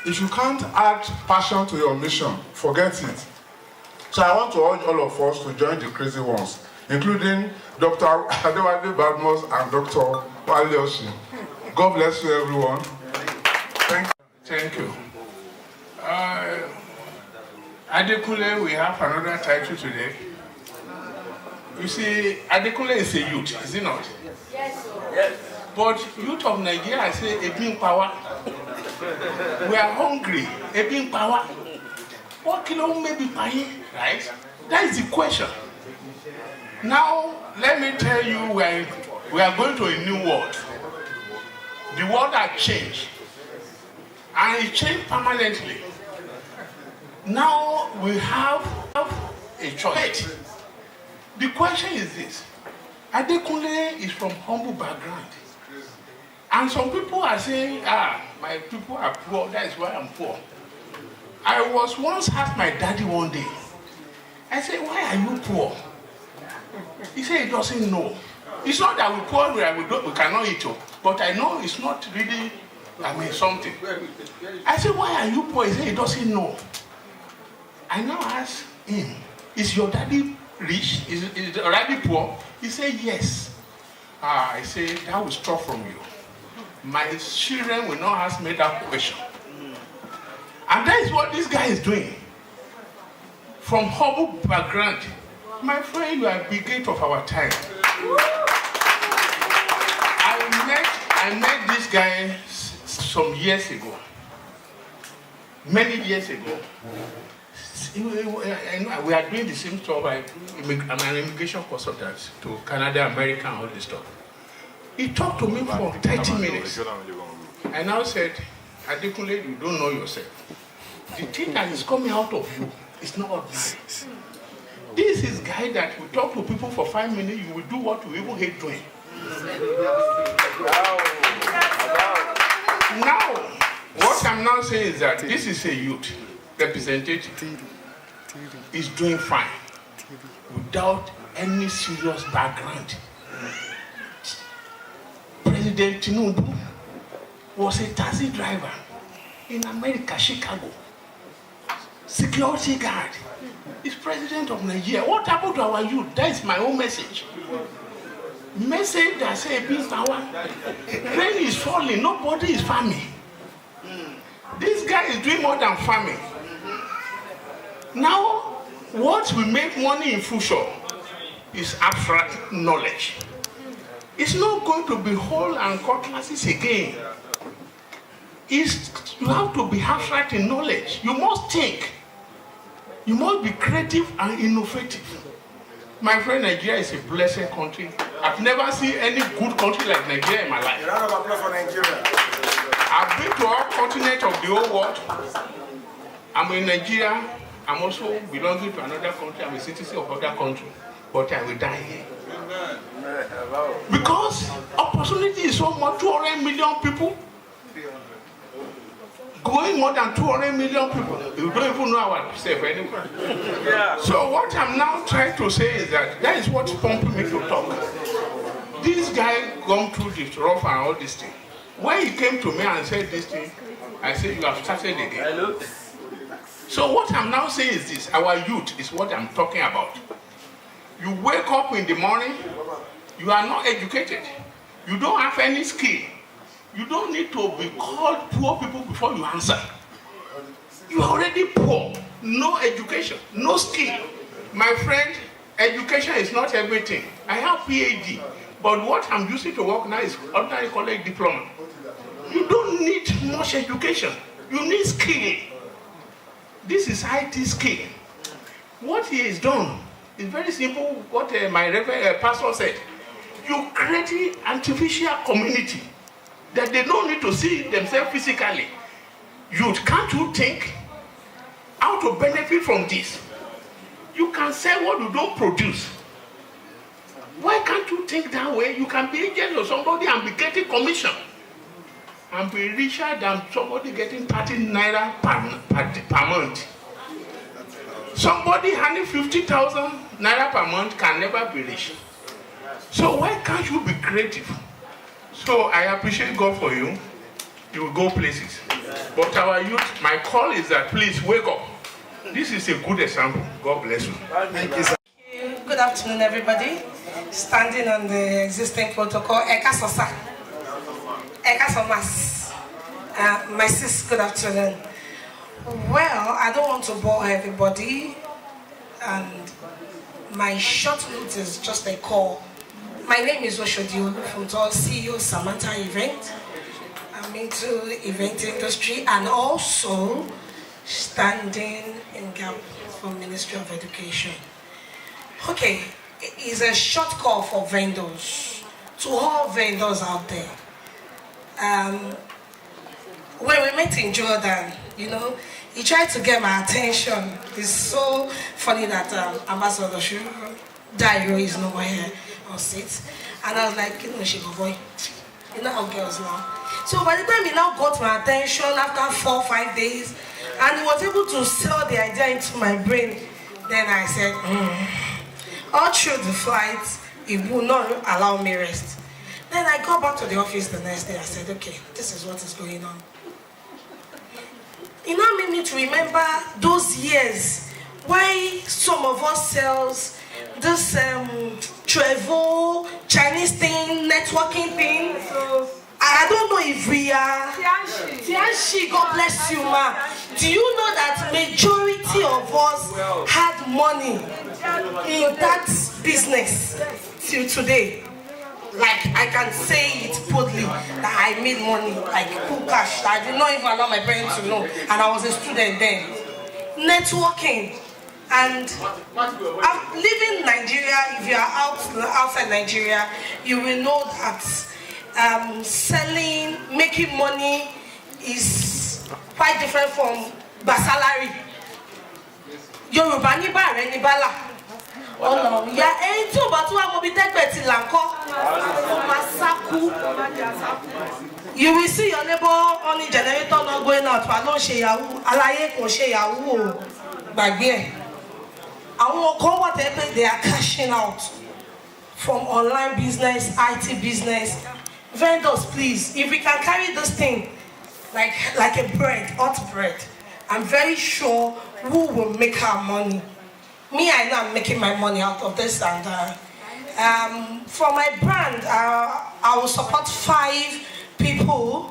if you can't add passion to your mission, forget it. So I want to urge all of us to join the crazy ones, including Dr. Adewale Badmus and Dr. Wale Oshin. God bless you, everyone. Thank you. Adekunle, we have another title today. You see, Adekunle is a youth, is he not? Yes. Yes. But youth of Nigeria say, a being power. We are hungry, a being power. What kilo may be paying, right? That is the question. Now, let me tell you, we are going to a new world. The world has changed. And it changed permanently. Now we have a choice. The question is this. Adekunle is from humble background. And some people are saying, my people are poor, that is why I'm poor. I was once asked my daddy one day, I said, why are you poor? He said he doesn't know. It's not that we're poor, we cannot eat, but I know it's not really, something. I said, why are you poor? He said he doesn't know. I now asked him, is your daddy rich? Is your daddy poor? He said, yes. I said, that will stop from you. My children will not ask me that question. And that is what this guy is doing. From humble background. My friend, you are the gate of our time. I met this guy some years ago, many years ago. We are doing the same stuff. I'm an immigration consultant to Canada, America, and all this stuff. He talked to me for 30 minutes. I now said, Adekunle, you don't know yourself. The thing that is coming out of you is not ordinary. This is guy that will talk to people for 5 minutes, you will do what you even hate doing. Now, what I'm now saying is that this is a youth representative. Is doing fine without any serious background. President Tinubu was a taxi driver in America, Chicago. Security guard. He's president of Nigeria. What happened to our youth? That is my own message. Message that says peace power. Rain is falling, nobody is farming. This guy is doing more than farming. Now, what will make money in future is abstract knowledge. It's not going to be whole and cutlasses again. You have to be abstract in knowledge. You must think. You must be creative and innovative. My friend, Nigeria is a blessed country. I've never seen any good country like Nigeria in my life. A round of applause for Nigeria. I've been to all continents of the whole world. I'm in Nigeria. I'm also belonging to another country. I'm a citizen of another country. But I will die here. Because opportunity is so much, 200 million people. Going more than 200 million people. You don't even know ourselves anyway. Yeah. So what I'm now trying to say is that is what's pumping me to talk. This guy gone through this rough and all this thing. When he came to me and said this thing, I said, you have started again. Hello? So what I'm now saying is this, our youth is what I'm talking about. You wake up in the morning, you are not educated. You don't have any skill. You don't need to be called poor people before you answer. You are already poor. No education, no skill. My friend, education is not everything. I have PhD, but what I'm using to work now is ordinary college diploma. You don't need much education. You need skill. This is IT skill. What he has done is very simple. What my Reverend pastor said. You create an artificial community that they don't need to see themselves physically. Can't you think how to benefit from this? You can sell what you don't produce. Why can't you think that way? You can be agent of somebody and be getting commission and be richer than somebody getting 30 naira per month. Somebody handing 50,000 naira per month can never be rich. So why can't you be creative? So I appreciate God for you. You will go places. But our youth, my call is that please wake up. This is a good example. God bless you. Thank you, sir. Good afternoon, everybody. Standing on the existing protocol, Eka Sosa. Eka Somas. My sis, good afternoon. Well, I don't want to bore everybody, and my short note is just a call. My name is Oshodi from CEO Samantha Event. I'm into event industry and also standing in gap for Ministry of Education. Okay, it's a short call for vendors, to all vendors out there. When we met in Jordan, you know, he tried to get my attention. It's so funny that Ambassador Dairo is nowhere here on seat. And I was like, you know, she go boy. You know how girls now. So by the time he now got my attention after 4 or 5 days, and he was able to sell the idea into my brain, then I said, all through the flight, it will not allow me rest. Then I got back to the office the next day. I said, okay, this is what is going on. It now made me to remember those years why some of us sells this travel, Chinese thing, networking thing. I don't know if we are Tianshi, God bless you, ma. Do you know that majority of us had money in that business till today? like I can say it boldly that I made money, like cool cash. I did not even allow my parents to know, and I was a student then. Networking, and living Nigeria. If you are outside Nigeria, you will know that selling, making money is quite different from salary. Yoruba ni ba re ni bala. Oh no, yeah, ẹni tí o bá tún wá mo bí tẹ́gbẹ̀ẹ́ ti là ń kọ́, o máa sáku. You will see your neighbor on the generator not going out, but don't ṣe yahoo, aláyé kò ṣe yahoo o, gbàgbé ẹ̀. Àwọn kan wà tẹ́ pé they are cashing out from online business, IT business. Vendors, please, if we can carry this thing like a bread, hot bread, I'm very sure who will make our money. Me, I know I'm making my money out of this, and for my brand, I will support 5 people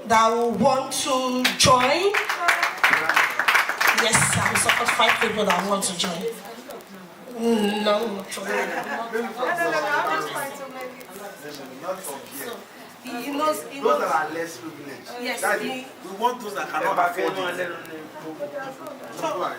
that will want to join. Yes, I will support 5 people that want to join. No. He knows, those that are less privileged. Yes, we want those that cannot afford it. So,